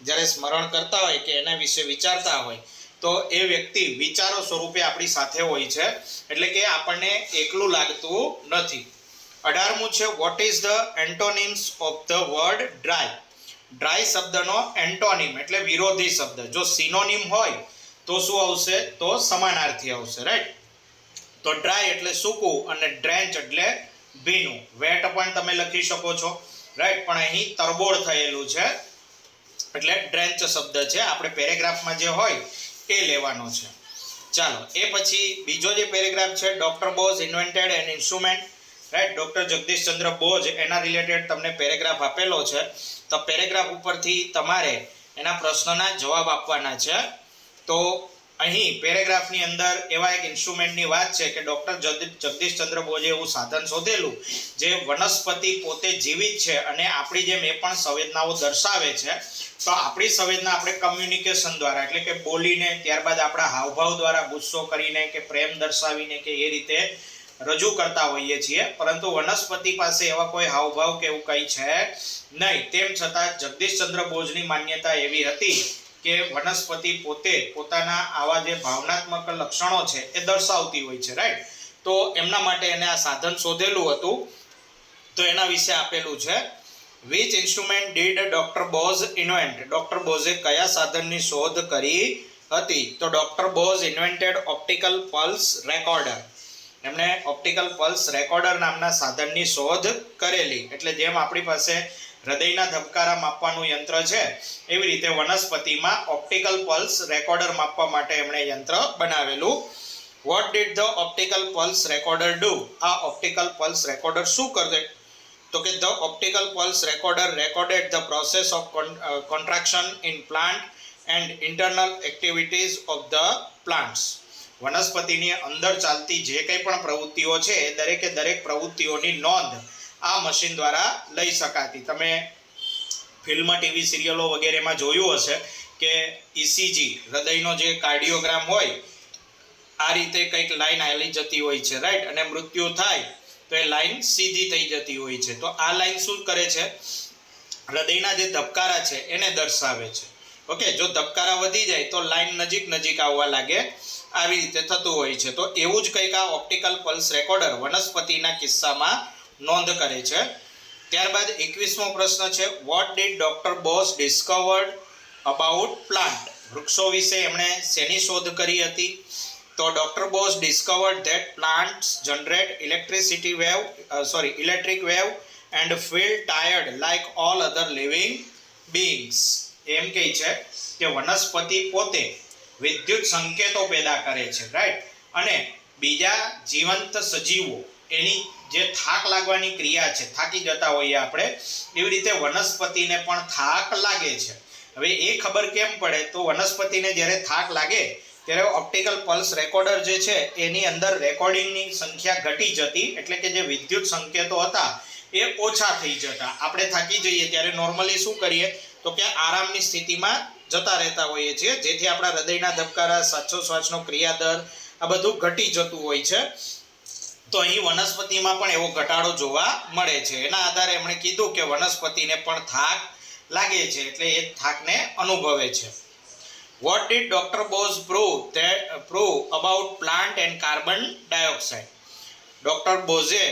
જ્યારે સ્મરણ કરતા હોય કે એના વિશે વિચારતા હોય તો એ વ્યક્તિ વિચારો સ્વરૂપે આપણી સાથે હોય છે, એટલે કે આપણને એકલું લાગતું નથી. 18મું છે what is the antonyms of the word dry. Dry શબ્દનો એન્ટોનિમ એટલે વિરોધી શબ્દ. જો સિનોનિમ હોય તો શું આવશે? તો સમાનાર્થી આવશે, રાઈટ. તો ડ્રાય એટલે સૂકું અને ડ્રેન્ચ એટલે ભીનું. વેટ પણ તમે લખી શકો છો, રાઈટ, પણ અહીં તરબોળ થયેલું છે એટલે ડ્રેન્ચ શબ્દ છે. આપણે પેરેગ્રાફમાં જે હોય એ લેવાનો છે. ચાલો, એ પછી બીજો જે પેરેગ્રાફ છે doctor Bose invented an instrument, right. Doctor Jagdishchandra Bose એના રિલેટેડ તમને પેરેગ્રાફ આપેલો છે. તો પેરેગ્રાફ ઉપરથી તમારે એના પ્રશ્નના જવાબ આપવાના છે. તો અહીં પેરેગ્રાફની અંદર એવા એક ઇન્સ્ટ્રુમેન્ટની વાત છે કે ડોક્ટર જગદીશચંદ્ર બોઝે એવું સાધન શોધેલું જે વનસ્પતિ પોતે જીવિત છે અને આપણી જેમ એ પણ સંવેદનાઓ દર્શાવે છે. તો આપણી સંવેદના આપણે કમ્યુનિકેશન દ્વારા એટલે કે બોલીને, ત્યારબાદ આપણા હાવભાવ દ્વારા, ગુસ્સો કરીને કે પ્રેમ દર્શાવીને કે એ રીતે રજૂ કરતા હોઈએ છીએ. પરંતુ વનસ્પતિ પાસે એવા કોઈ હાવભાવ કે એવું કંઈ છે નહીં. તેમ છતાં જગદીશચંદ્ર બોઝની માન્યતા એવી હતી કે વનસ્પતિ પોતે પોતાના આવા જે ભાવનાત્મક લક્ષણો છે એ દર્શાવતી હોય છે, રાઈટ. તો એમના માટે એને આ સાધન શોધેલું હતું. તો એના વિશે આપેલું છે which instrument did doctor Bose invent. Doctor બોઝે કયા સાધનની શોધ કરી હતી? તો doctor Bose invented optical pulse recorder. એમણે ઓપ્ટિકલ પલ્સ રેકોર્ડર નામના સાધનની શોધ કરેલી. એટલે જેમ આપણી પાસે હૃદયના ધબકારા માપવાનું યંત્ર છે એવી રીતે વનસ્પતિમાં ઓપ્ટિકલ પલ્સ રેકોર્ડર માપવા માટે એમણે યંત્ર બનાવેલું. What did the optical pulse recorder do. આ ઓપ્ટિકલ પલ્સ રેકોર્ડર શું કરે? તો કે the optical pulse recorder recorded the process of contraction in plant and internal activities of the plants. વનસ્પતિની અંદર ચાલતી જે કંઈ પણ પ્રવૃત્તિઓ છે એ દરેકે દરેક પ્રવૃત્તિઓની નોંધ આ મશીન દ્વારા લઈ શકાતી. તમે ફિલ્મ, ટીવી સિરિયલો વગેરેમાં જોયું હશે કે ઇસીજી હૃદયનો જે કાર્ડિયોગ્રામ હોય આ રીતે કંઈક લાઈન હાલી જતી હોય છે, રાઈટ. અને મૃત્યુ થાય તો એ લાઈન સીધી થઈ જતી હોય છે. તો આ લાઈન શું કરે છે? હૃદયના જે ધબકારા છે એને દર્શાવે છે. ઓકે, જો ધબકારા વધી જાય તો લાઈન નજીક આવવા લાગે, આવી રીતે થતું હોય છે. તો એવું જ કંઈક આ ઓપ્ટિકલ પલ્સ રેકોર્ડર વનસ્પતિના કિસ્સામાં નોંધ કરે છે. ત્યારબાદ 21મો પ્રશ્ન છે what did doctor Bose discovered about plant. વૃક્ષો વિશે એમણે શેની શોધ કરી હતી? તો doctor Bose discovered that plants generate electric wave and feel tired like all other living beings. એમ કહે છે કે વનસ્પતિ પોતે વિદ્યુત સંકેતો પેદા કરે છે, રાઈટ. અને બીજા જીવંત સજીવો એની જે થાક લાગવાની ક્રિયા છે, થાકી જતા હોઈએ આપણે, એવી રીતે વનસ્પતિને પણ થાક લાગે છે. હવે એ ખબર કેમ પડે? તો વનસ્પતિને જ્યારે થાક લાગે ત્યારે ઓપ્ટિકલ પલ્સ રેકોર્ડર જે છે એની અંદર રેકોર્ડિંગની સંખ્યા ઘટી જતી, એટલે કે જે વિદ્યુત સંકેતો હતા એ ઓછા થઈ જતા. આપણે થાકી જઈએ ત્યારે નોર્મલી શું કરીએ તો કે આરામની સ્થિતિમાં જતા રહેતા હોઈએ છીએ, જેથી આપણા હૃદયના ધબકારા, શ્વાસોચ્છ્વાસનો ક્રિયાદર આ બધું ઘટી જતું હોય છે. તો અહીં વનસ્પતિમાં પણ એવો ઘટાડો જોવા મળે છે. એના આધારે એમણે કીધું કે વનસ્પતિને પણ થાક લાગે છે, એટલે એ થાકને અનુભવે છે. What did Dr. Bose prove about plant and carbon dioxide? Doctor બોઝે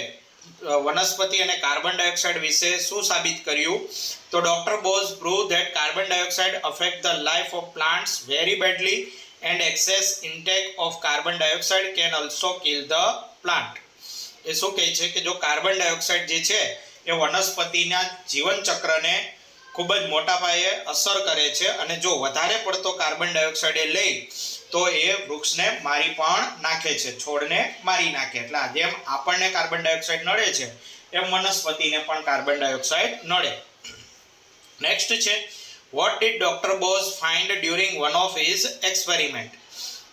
વનસ્પતિ અને કાર્બન ડાયોક્સાઇડ વિશે શું સાબિત કર્યું? તો doctor Bose prove that carbon dioxide affect the life of plants very badly and excess intake of carbon dioxide can also kill the plant. એ શું કહે છે કે જો કાર્બન ડાયોક્સાઇડ જે છે એ વનસ્પતિના જીવન ચક્રને ખૂબ જ મોટા પાયે અસર કરે છે, અને જો વધારે પડતો કાર્બન ડાયોક્સાઇડ એ લે તો એ વૃક્ષને મારી પણ નાખે છે, છોડને મારી નાખે. એટલે જેમ આપણને કાર્બન ડાયોક્સાઇડ નડે છે એમ વનસ્પતિને પણ કાર્બન ડાયોક્સાઇડ નડે. નેક્સ્ટ છે, what did doctor Bose find during one of his experiment?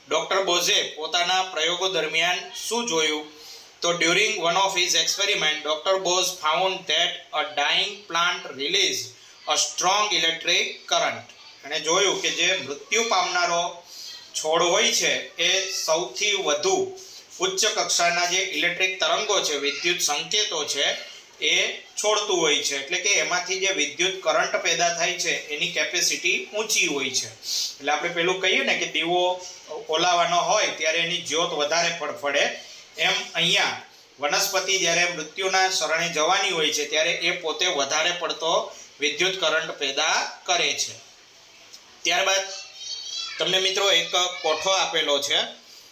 ડોક્ટર બોઝે પોતાના પ્રયોગો દરમિયાન શું જોયું? તો during one of his experiment doctor Bose found that a dying plant release a strong electric current. અને જોયું કે જે મૃત્યુ પામનારો છોડ હોય છે એ સૌથી વધુ ઉચ્ચ કક્ષાના જે ઇલેક્ટ્રિક તરંગો છે, વિદ્યુત સંકેતો છે એ છોડતું હોય છે. એટલે કે એમાંથી જે વિદ્યુત કરંટ પેદા થાય છે એની કેપેસિટી ઊંચી હોય છે. એટલે આપણે પેલું કહીએ ને કે દીવો ઓલાવાનો હોય ત્યારે એની જ્યોત વધારે ફડફડે, એમ અહીંયા વનસ્પતિ જ્યારે મૃત્યુના શરણે જવાની હોય છે ત્યારે એ પોતે વધારે પડતો વિદ્યુત કરંટ પેદા કરે છે. ત્યારબાદ તમને મિત્રો એક કોઠો આપેલો છે,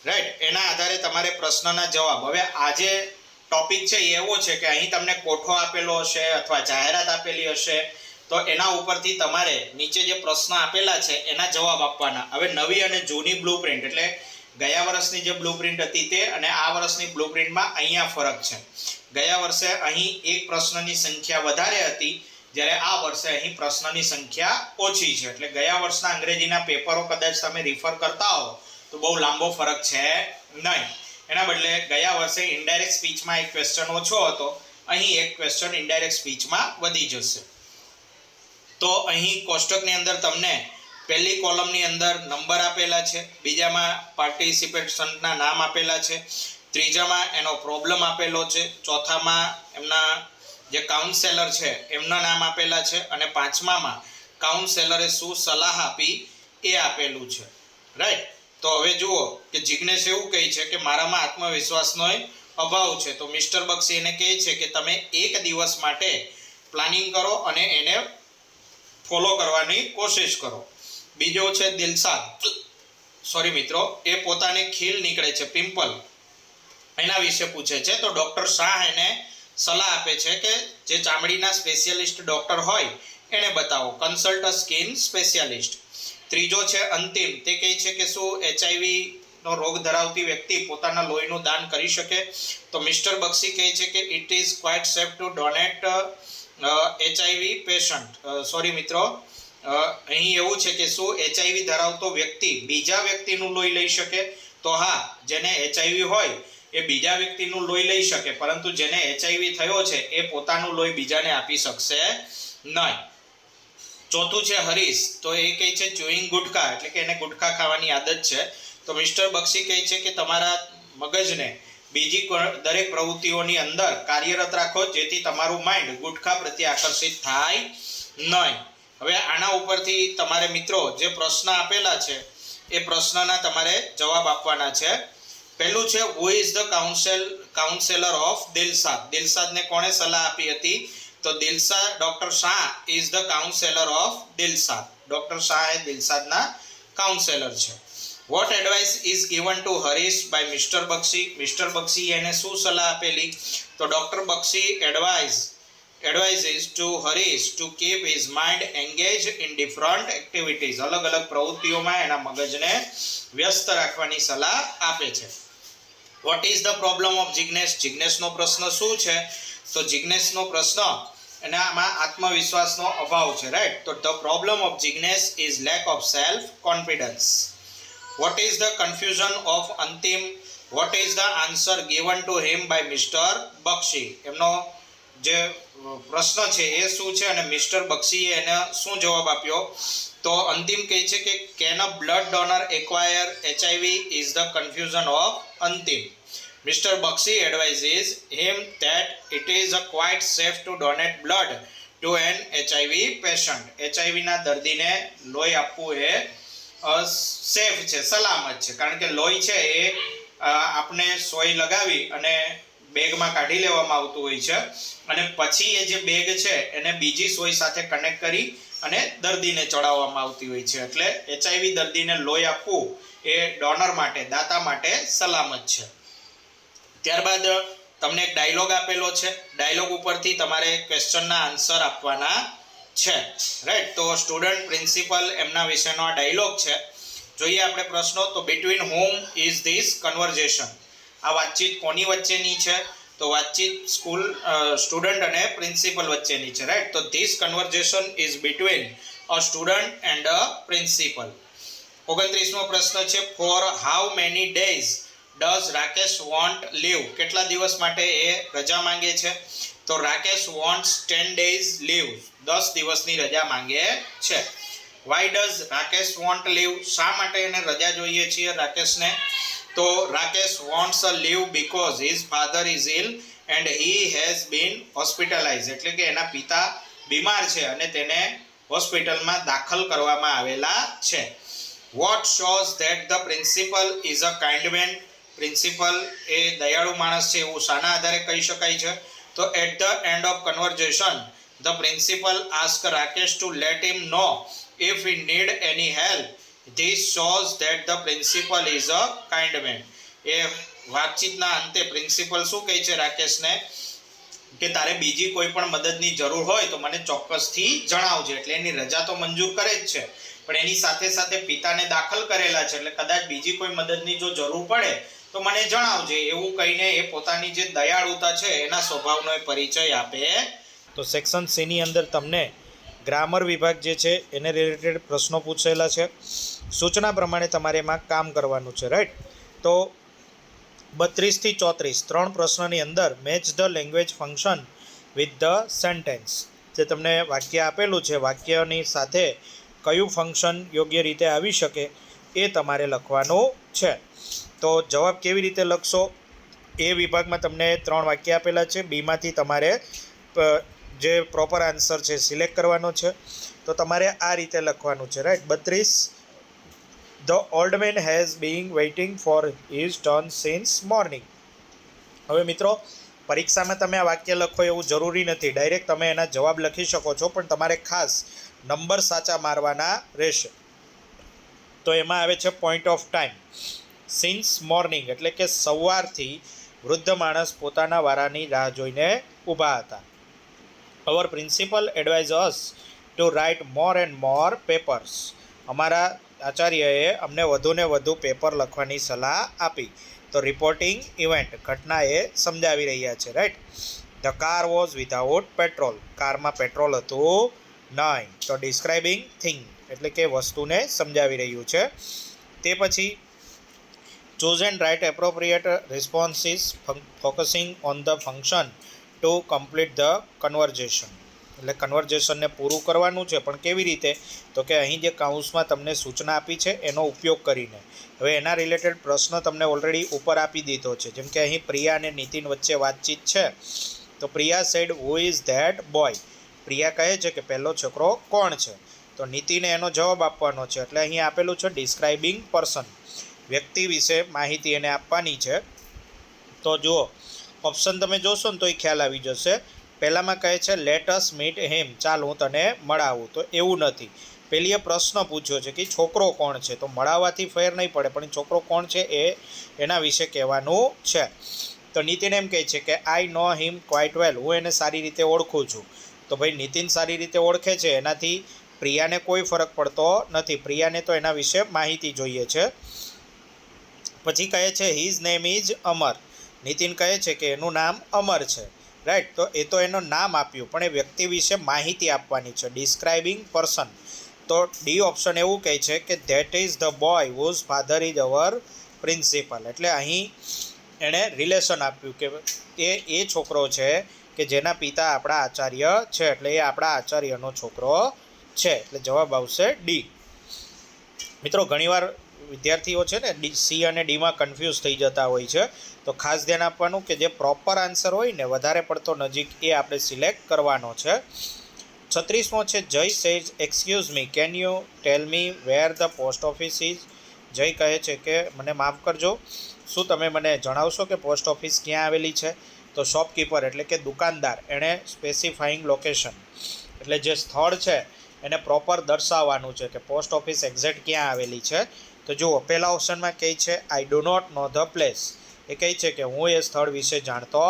રાઈટ? એના આધારે તમારે પ્રશ્નના જવાબ, હવે આજે ટોપિક છે એવો છે કે અહીં તમને કોઠો આપેલો હશે અથવા જાહેરાત આપેલી હશે, તો એના ઉપરથી તમારે નીચે જે પ્રશ્ન આપેલા છે એના જવાબ આપવાના. હવે નવી અને જૂની બ્લુપ્રિન્ટ, એટલે ગયા વર્ષની જે બ્લુપ્રિન્ટ હતી તે અને આ વર્ષની બ્લુપ્રિન્ટમાં અહીંયા ફરક છે. ગયા વર્ષે અહીં એક પ્રશ્નની સંખ્યા વધારે હતી, જ્યારે આ વર્ષે અહીં પ્રશ્નની સંખ્યા ઓછી છે. એટલે ગયા વર્ષના અંગ્રેજીના પેપરો કદાચ તમે રિફર કરતા હો તો બહુ લાંબો ફરક છે નહીં. એના બદલે ગયા વર્ષે ઇનડાયરેક્ટ સ્પીચમાં એક ક્વેશ્ચન ઓછો હતો, અહીં એક ક્વેશ્ચન ઇનડાયરેક્ટ સ્પીચમાં વધી જશે. તો અહીં કોષ્ટકની અંદર તમને પહેલી કોલમની અંદર નંબર આપેલા છે, બીજામાં પાર્ટિસિપેન્ટ્સના નામ આપેલા છે, ત્રીજામાં એનો પ્રોબ્લેમ આપેલો છે, ચોથામાં એમના જે કાઉન્સેલર છે એમના નામ આપેલા છે, અને પાંચમામાં કાઉન્સેલરે શું સલાહ આપી એ આપેલું છે, રાઈટ? તો હવે જુઓ કે જિગ્નેશ એવું કહે છે કે મારામાં આત્મવિશ્વાસનો અભાવ છે, તો મિસ્ટર બક્ષી એને કહે છે કે તમે એક દિવસ માટે પ્લાનિંગ કરો અને એને ફોલો કરવાની કોશિશ કરો. બીજો છે દિલશાદ, સોરી મિત્રો, એ પોતાને ખીલ નીકળે છે, પિમ્પલ, એના વિશે પૂછે છે. તો ડૉક્ટર શાહ એને સલાહ આપે છે કે જે ચામડીના સ્પેશિયાલિસ્ટ ડૉક્ટર હોય એને બતાવો, કન્સલ્ટ અ સ્કિન સ્પેશિયાલિસ્ટ. ત્રીજો છે અંતિમ, તે કહે છે કે શું HIV નો રોગ ધરાવતી વ્યક્તિ પોતાના લોહીનું દાન કરી શકે? તો મિસ્ટર બક્ષી કહે છે કે it is quite safe to donate HIV patient. Sorry મિત્રો, અહીં એવું છે કે શું HIV ધરાવતો વ્યક્તિ બીજા વ્યક્તિનું લોહી લઈ શકે? તો હા, જેને HIV હોય એ બીજા વ્યક્તિનું લોહી લઈ શકે, પરંતુ જેને HIV થયો છે એ પોતાનું લોહી બીજાને આપી શકશે નહીં. ચોથું છે હરીશ, તો એ કહે છે ચ્યુઇંગ ગુટખા, એટલે કે એને ગુટખા ખાવાની આદત છે. તો મિસ્ટર બક્ષી કહે છે કે તમારા મગજને બીજી દરેક પ્રવૃત્તિઓની અંદર કાર્યરત રાખો, જેથી તમારું માઇન્ડ ગુટખા પ્રત્યે આકર્ષિત થાય નહીં. હવે આના ઉપરથી તમારે મિત્રો જે પ્રશ્ન આપેલા છે એ પ્રશ્નના તમારે જવાબ આપવાના છે. પહેલું છે who is the counsellor of Dilshad? દિલશાદને કોણે સલાહ આપી હતી? તો Dilshad, doctor Shah is the counsellor of Dilshad. Doctor Shah એ દિલશાદના કાઉન્સેલર છે. What advice is given to Harish by mister Bakshi? Mister Bakshi એને શું સલાહ આપેલી? તો doctor Bakshi advises to Harish to keep his mind engaged in different activities. અલગ અલગ પ્રવૃત્તિઓમાં એના મગજને વ્યસ્ત રાખવાની સલાહ આપે છે. What is the problem of Jignesh? જિગ્નેશનો પ્રશ્ન શું છે? તો જિગ્નેશનો પ્રશ્ન અને આમાં આત્મવિશ્વાસનો અભાવ છે, રાઈટ? તો the problem of Jignesh is lack of self confidence. What is the confusion of Antim? What is the answer given to him by mister Bakshi? એમનો જે પ્રશ્ન છે એ શું છે અને મિસ્ટર બક્ષીએ એને શું જવાબ આપ્યો? તો અંતિમ કહે છે કે can a blood donor acquire HIV is the confusion of અંતિમ. Mr. Bakshi advises him that it is quite safe to donate blood to an HIV patient. HIV ના દર્દીને લોહી આપવું એ સેફ છે, સલામત છે, કારણ કે લોહી છે એ આપણે સોય લગાવી અને બેગમાં કાઢી લેવામાં આવતું હોય છે અને પછી એ જે બેગ છે એને બીજી સોય સાથે કનેક્ટ કરી અને દર્દીને ચડાવવામાં આવતી હોય છે. એટલે HIV દર્દીને લોહી આપવું એ ડોનર માટે, દાતા માટે સલામત છે. ત્યારબાદ તમને એક ડાયલોગ આપેલો છે, ડાયલોગ ઉપરથી તમારે ક્વેશ્ચનના આન્સર આપવાના છે, રાઈટ? તો સ્ટુડન્ટ પ્રિન્સિપલ એમના વિશેનો આ ડાયલોગ છે. જોઈએ આપણે પ્રશ્નો. તો between home is this conversion? આ વાતચીત કોની વચ્ચેની છે? તો વાતચીત સ્ટુડન્ટ અને પ્રિન્સિપલ વચ્ચેની છે, રાઈટ? તો this conversation is between a student and a principal. 29મો પ્રશ્ન છે, for how many days does Rakesh want leave? કેટલા દિવસ માટે એ રજા માંગે છે? તો રાકેશ વોન્ટ્સ 10 days લીવ, 10 દિવસની રજા માંગે છે. Why does Rakesh want leave? શા માટે એને રજા જોઈએ છે રાકેશને? તો Rakesh wants a leave because his father is ill and he has been hospitalise. એટલે કે એના પિતા બીમાર છે અને તેને હોસ્પિટલમાં દાખલ કરવામાં આવેલા છે. What shows that the principal is a kind man? Principal એ દયાળુ માણસ છે એવું શાના આધારે કહી શકાય છે? તો at the end of conversation the principal ask Rakesh to let him know if he need any help. This shows that the principal is a kind man. એ વાતચીતના અંતે પ્રિન્સિપલ શું કહે છે રાકેશને કે તારે બીજી કોઈ પણ મદદની જરૂર હોય તો મને ચોક્કસથી જણાવજે. એટલે એની રજા તો મંજૂર કરે જ છે, પણ એની સાથે સાથે પિતાને દાખલ કરેલા છે, એટલે કદાચ બીજી કોઈ મદદની જો જરૂર પડે તો મને જણાવજે, એવું કહીને એ પોતાની જે દયાળુતા છે એના સ્વભાવનો એ પરિચય આપે. તો સેક્શન C ની અંદર તમને ગ્રામર વિભાગ જે છે એને રિલેટેડ પ્રશ્નો પૂછેલા છે. સૂચના પ્રમાણે તમારે એમાં કામ કરવાનું છે, રાઈટ? તો 32 થી 34 ત્રણ પ્રશ્નની અંદર match the language function with the sentence. જે તમને વાક્ય આપેલું છે, વાક્યની સાથે કયું ફંક્શન યોગ્ય રીતે આવી શકે એ તમારે લખવાનું છે. તો જવાબ કેવી રીતે લખશો? એ વિભાગમાં તમને 3 વાક્ય આપેલા છે. બીમાંથી તમારે જે પ્રોપર આન્સર છે સિલેક્ટ કરવાનો છે. તો તમારે આ રીતે લખવાનું છે, right? 32 the old man has been waiting for his turn since morning. હવે મિત્રો, પરીક્ષામાં તમે આ વાક્ય લખો એવું જરૂરી નથી, ડાયરેક્ટ તમે એના જવાબ લખી શકો છો, પણ તમારે ખાસ નંબર સાચા મારવાના રહેશે. તો એમાં આવે છે point of time. Since morning એટલે કે સવારથી વૃદ્ધ માણસ પોતાના વારાની રાહ જોઈને ઊભા હતા. Our principal advise us to write more and more papers. અમારા આચાર્યએ અમને વધુને વધુ પેપર લખવાની સલાહ આપી. તો રિપોર્ટિંગ ઇવેન્ટ ઘટના એ સમજાવી રહ્યા છે, right? The car was without petrol. કારમાં પેટ્રોલ હતું નહીં. તો ડિસ્ક્રાઇબિંગ થિંગ એટલે કે વસ્તુને સમજાવી રહ્યું છે. તે પછી choose and write appropriate responses focusing on the function to complete the conversation. એટલે કન્વર્ઝેશનને પૂરું કરવાનું છે, પણ કેવી રીતે? તો કે અહીં જે કાઉન્સમાં તમને સૂચના આપી છે એનો ઉપયોગ કરીને. હવે એના રિલેટેડ પ્રશ્ન તમને ઓલરેડી ઉપર આપી દીધો છે. જેમ કે અહીં પ્રિયા અને નીતિન વચ્ચે વાતચીત છે. તો Priya said who is that boy? Priya કહે છે કે પહેલો છોકરો કોણ છે? તો નીતિને એનો જવાબ આપવાનો છે. એટલે અહીં આપેલું છે ડિસ્ક્રાઇબિંગ પર્સન. વ્યક્તિ વિશે માહિતી એને આપવાની છે. તો જુઓ, ઓપ્શન તમે જોશો ને તો એ ખ્યાલ આવી જશે. પહેલામાં કહે છે લેટ અસ મીટ હિમ, ચાલ હું તને મળાવું. તો એવું નથી. પેલીએ પ્રશ્ન પૂછ્યો છે કે છોકરો કોણ છે? તો મળાવવાથી ફેર નહીં પડે, પણ છોકરો કોણ છે એ એના વિશે કહેવાનું છે. તો નીતિન એમ કહે છે કે આઈ નો હિમ ક્વાઇટ વેલ. હું એને સારી રીતે ઓળખું છું. તો ભાઈ નીતિન સારી રીતે ઓળખે છે, એનાથી પ્રિયાને કોઈ ફરક પડતો નથી. પ્રિયાને તો એના વિશે માહિતી જોઈએ છે. પછી કહે છે હિઝ નેમ ઇઝ અમર. નીતિન કહે છે કે એનું નામ અમર છે, રાઈટ. તો એ તો એનું નામ આપ્યું, પણ એ વ્યક્તિ વિશે માહિતી આપવાની છે, ડિસ્ક્રાઇબિંગ પર્સન. તો ડી ઓપ્શન એવું કહે છે કે that is the boy whose father is our principal. એટલે અહીં એણે રિલેશન આપ્યું કે એ છોકરો છે કે જેના પિતા આપણા આચાર્ય છે, એટલે એ આપણા આચાર્યનો છોકરો છે. એટલે જવાબ આવશે ડી. મિત્રો ઘણીવાર વિદ્યાર્થીઓ છે ને સી અને ડીમાં કન્ફ્યુઝ થઈ જતા હોય છે, તો ખાસ ધ્યાન આપવાનું કે જે પ્રોપર આન્સર હોય ને વધારે પડતો નજીક એ આપણે સિલેક્ટ કરવાનો છે. 36મો છે Jay says excuse me can you tell me where the post office is. Jay કહે છે કે મને માફ કરજો, શું તમે મને જણાવશો કે પોસ્ટ ઓફિસ ક્યાં આવેલી છે? તો શોપકીપર એટલે કે દુકાનદાર એણે સ્પેસિફાઈંગ લોકેશન એટલે જે સ્થળ છે એને પ્રોપર દર્શાવવાનું છે કે પોસ્ટ ઓફિસ એક્ઝેક્ટ ક્યાં આવેલી છે. તો જુઓ પહેલા ઓપ્શનમાં કહે છે I do not know the place. એ કહે છે કે હું એ સ્થળ વિશે જાણતો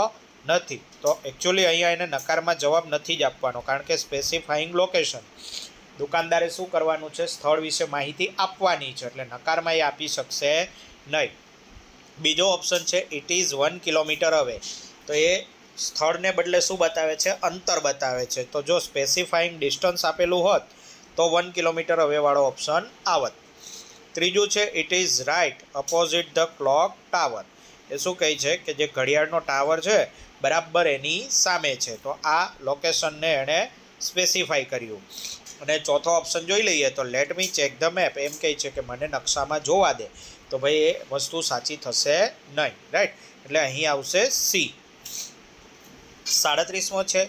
નથી. તો એકચ્યુઅલી અહીંયા એને નકારમાં જવાબ નથી જ આપવાનો, કારણ કે સ્પેસિફાઈંગ લોકેશન દુકાનદારે શું કરવાનું છે, સ્થળ વિશે માહિતી આપવાની છે, એટલે નકારમાં એ આપી શકશે નહીં. બીજો ઓપ્શન છે ઇટ ઇઝ 1 કિલોમીટર અવે. તો એ સ્થળને બદલે શું બતાવે છે, અંતર બતાવે છે. તો જો સ્પેસિફાઈંગ ડિસ્ટન્સ આપેલું હોત તો 1 કિલોમીટર અવેવાળો ઓપ્શન આવત. ત્રીજું છે it is right opposite the clock tower. એ શું કહે છે કે જે ઘડિયાળનો ટાવર છે બરાબર એની સામે છે. તો આ લોકેશનને એણે સ્પેસિફાઈ કર્યું. અને ચોથો ઓપ્શન જોઈ લઈએ તો let me check the map. એમ કહે છે કે મને નકશામાં જોવા દે. તો ભાઈ એ વસ્તુ સાચી થશે નહીં, રાઈટ. એટલે અહીં આવશે સી. 37મો છે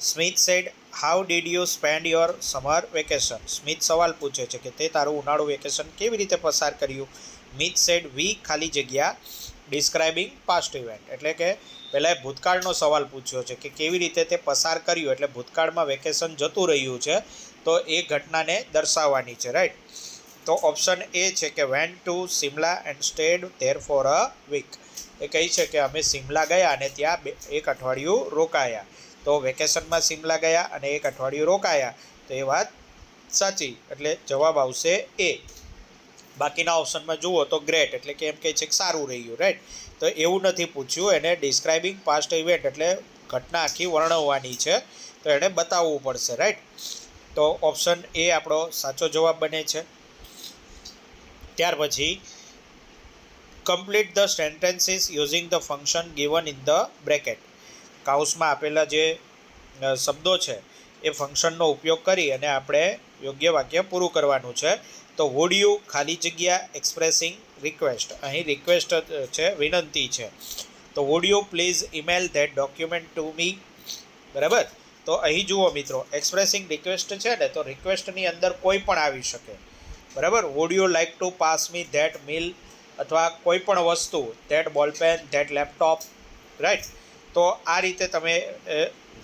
Smith said how did you spend your summer vacation. Smith સવાલ પૂછે છે કે તે તારું ઉનાળુ વેકેશન કેવી રીતે પસાર કર્યું. મિથ સેડ વી ખાલી જગ્યા ડિસ્ક્રાઇબિંગ પાસ્ટ ઇવેન્ટ. એટલે કે પહેલાં એ ભૂતકાળનો સવાલ પૂછ્યો છે કે કેવી રીતે તે પસાર કર્યું, એટલે ભૂતકાળમાં વેકેશન જતું રહ્યું છે તો એ ઘટનાને દર્શાવવાની છે, રાઈટ. તો ઓપ્શન એ છે કે went to Simla and stayed there for a week. એ કહે છે કે અમે સિમલા ગયા અને ત્યાં એક અઠવાડિયું રોકાયા. તો વેકેશનમાં સિમલા ગયા અને એક અઠવાડિયું રોકાયા, તો એ વાત સાચી, એટલે જવાબ આવશે એ. બાકીના ઓપ્શનમાં જુઓ તો ગ્રેટ એટલે કે એમ કહે છે કે સારું રહ્યું, રાઈટ. તો એવું નથી પૂછ્યું, એને ડિસ્ક્રાઇબિંગ પાસ્ટ ઇવેન્ટ એટલે ઘટના આખી વર્ણવવાની છે, તો એણે બતાવવું પડશે, રાઈટ. તો ઓપ્શન એ આપણો સાચો જવાબ બને છે. ત્યાર પછી complete the sentences using the function given in the bracket. કાઉસમાં આપેલા જે શબ્દો છે એ ફંક્શનનો ઉપયોગ કરી અને આપણે યોગ્ય વાક્ય પૂરું કરવાનું છે. તો વુડ યુ ખાલી જગ્યા એક્સપ્રેસિંગ રિક્વેસ્ટ. અહીં રિક્વેસ્ટ છે, વિનંતી છે. તો would you please email that document to me. બરાબર. તો અહીં જુઓ મિત્રો, એક્સપ્રેસિંગ રિક્વેસ્ટ છે ને, તો રિક્વેસ્ટની અંદર કોઈ પણ આવી શકે. બરાબર. Would you like to pass me that meal, અથવા કોઈ પણ વસ્તુ, that ballpen, that laptop, right. તો આ રીતે તમે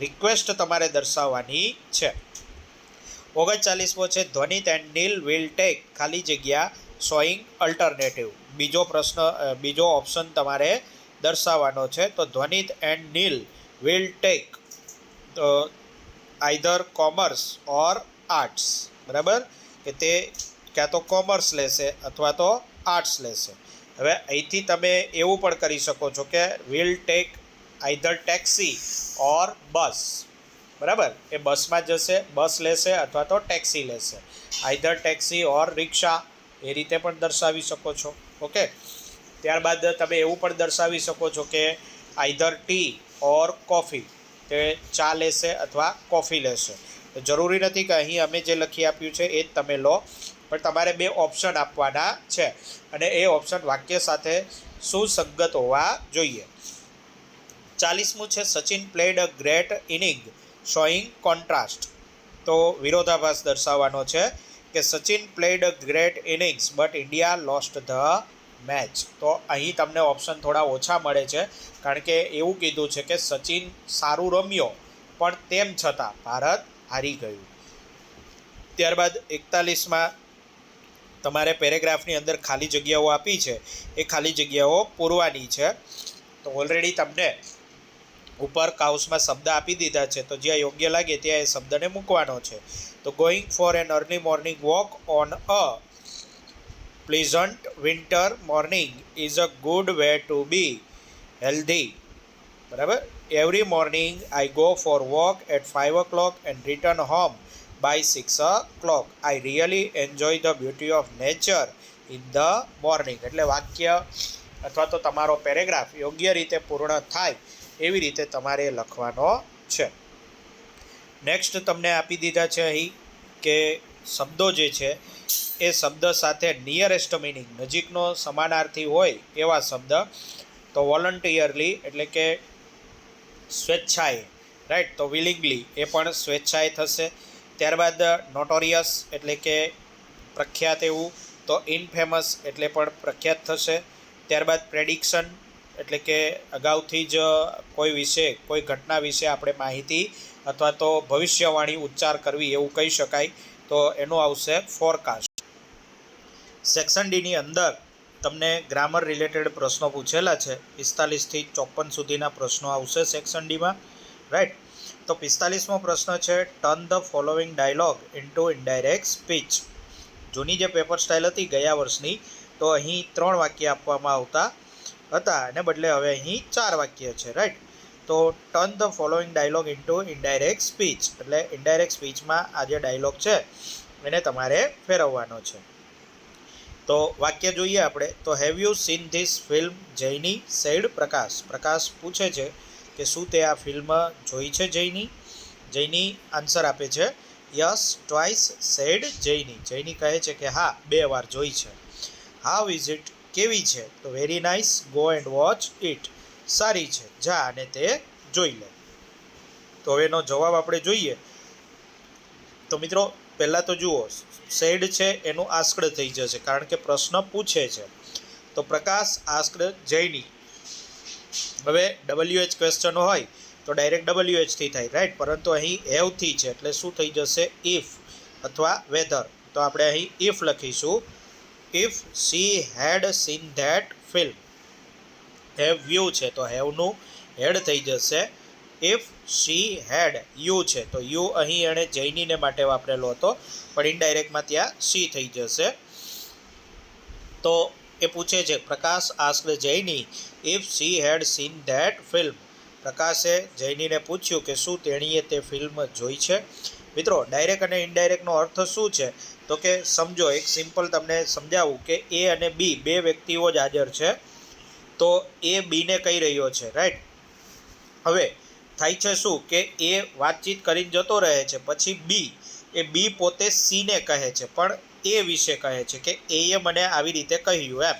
રિક્વેસ્ટ તમારે દર્શાવવાની છે. 39મો છે Dhvanit and Neel will take ખાલી જગ્યા શોઈંગ અલ્ટરનેટિવ. બીજો ઓપ્શન તમારે દર્શાવવાનો છે. તો Dhvanit and Neel will take either commerce or arts. બરાબર, કે તે ક્યાં તો કોમર્સ લેશે અથવા તો આર્ટ્સ લેશે. હવે અહીંથી તમે એવું પણ કરી શકો છો કે વિલ ટેક આઈધર ટેક્સી ઓર બસ. બરાબર, એ બસમાં જશે, બસ લેશે અથવા તો ટેક્સી લેશે. આઈધર ટેક્સી ઓર રિક્ષા, એ રીતે પણ દર્શાવી શકો છો. ઓકે. ત્યારબાદ તમે એવું પણ દર્શાવી શકો છો કે આઈધર ટી ઓર કોફી, તે ચા લેશે અથવા કોફી લેશે. તો જરૂરી નથી કે અહીં અમે જે લખી આપ્યું છે એ જ તમે લો, પણ તમારે બે ઓપ્શન આપવાના છે અને એ ઓપ્શન વાક્ય સાથે સુસંગત હોવા જોઈએ. 40મું છે Sachin played a great inning showing contrast. તો વિરોધાભાસ દર્શાવવાનો છે કે Sachin played a great innings but India lost the match. તો અહીં તમને ઓપ્શન થોડા ઓછા મળે છે, કારણ કે એવું કીધું છે કે સચિન સારું રમ્યો પણ તેમ છતાં ભારત હારી ગયું. ત્યારબાદ 41માં તમારે પેરેગ્રાફની અંદર ખાલી જગ્યાઓ આપી છે, એ ખાલી જગ્યાઓ પૂરવાની છે. તો ઓલરેડી તમને ઉપર કાઉસમાં શબ્દ આપી દીધા છે, તો જ્યાં યોગ્ય લાગે ત્યાં એ શબ્દને મૂકવાનો છે. તો going for an early morning walk on a pleasant winter morning is a good way to be healthy. બરાબર. Every morning I go for walk at 5 o'clock and return home by 6 o'clock. I really enjoy the beauty of nature in the morning. એટલે વાક્ય અથવા તો તમારો paragraph યોગ્ય રીતે પૂર્ણ થાય એવી રીતે તમારે લખવાનો છે. નેક્સ્ટ તમને આપી દીધા છે અહીં કે શબ્દો જે છે એ શબ્દ સાથે નિયરેસ્ટ મિનિંગ નજીકનો સમાનાર્થી હોય એવા શબ્દ. તો વોલન્ટિયરલી એટલે કે સ્વેચ્છાએ, રાઈટ, તો વિલિંગલી એ પણ સ્વેચ્છાએ થશે. ત્યારબાદ નોટોરિયસ એટલે કે પ્રખ્યાત એવું, તો ઇનફેમસ એટલે પણ પ્રખ્યાત થશે. ત્યારબાદ પ્રેડિક્શન એટલે કે અગાઉથી જ કોઈ વિશે, કોઈ ઘટના વિશે આપણે માહિતી અથવા તો ભવિષ્યવાણી ઉચ્ચાર કરવી એવું કહી શકાય, તો એનું આવશે ફોરકાસ્ટ. સેક્શન ડીની અંદર તમને ગ્રામર રિલેટેડ પ્રશ્નો પૂછેલા છે. 45થી 54 સુધીના પ્રશ્નો આવશે સેક્શન ડીમાં, રાઈટ. તો 45મો પ્રશ્ન છે turn the following dialogue into indirect speech. જૂની જે પેપર સ્ટાઇલ હતી ગયા વર્ષની, તો અહીં 3 વાક્ય આપવામાં આવતા હતા અને બદલે હવે અહીં 4 વાક્ય છે, રાઈટ. તો turn the following dialogue into indirect speech એટલે ઇનડાયરેક્ટ સ્પીચમાં આ જે ડાયલોગ છે એને તમારે ફેરવવાનો છે. તો વાક્ય જોઈએ આપણે. તો have you seen this film Jenny said Prakash. Prakash પૂછે છે કે શું તે આ ફિલ્મ જોઈ છે જૈની. જૈની આન્સર આપે છે yes twice sad Jaini. Jaini કહે છે કે હા 2 વાર જોઈ છે. હાઉ ઇઝ ઇટ, કેવી છે. તો very nice, go and watch it. સારી છે, જા અને તે જોઈ લે. તો હવે એનો જવાબ આપણે જોઈએ. તો મિત્રો પહેલાં તો જુઓ, સેડ છે એનું આસ્કડ થઈ જશે કારણ કે પ્રશ્ન પૂછે છે. તો પ્રકાશ આસ્કડ જૈની. હવે WH ક્વેશ્ચન હોય તો ડાયરેક્ટ WH થી થાય, રાઈટ, પરંતુ અહીં હેવથી છે એટલે શું થઈ જશે ઇફ અથવા વેધર. તો આપણે અહીં ઇફ લખીશું. If she had seen that film. Have you છે તો હેવનું હેડ થઈ જશે. ઇફ શી હેડ યુ છે તો યુ અહીં એણે જૈનીને માટે વાપરેલો હતો પણ ઇનડાયરેક્ટમાં ત્યાં શી થઈ જશે. તો એ પૂછે છે Prakash asked Jenny if she had seen that film. પ્રકાશે જૈનીને પૂછ્યું કે શું તેણીએ તે ફિલ્મ જોઈ છે. મિત્રો ડાયરેક્ટ અને ઇનડાયરેક્ટનો અર્થ શું છે તો કે સમજો, એક સિમ્પલ તમને સમજાવું કે એ અને બી 2 વ્યક્તિઓ જ હાજર છે. તો એ બીને કહી રહ્યો છે, રાઈટ. હવે થાય છે શું કે એ વાતચીત કરીને જતો રહે છે, પછી બી પોતે સીને કહે છે પણ એ વિશે કહે છે કે એએ મને આવી રીતે કહ્યું એમ.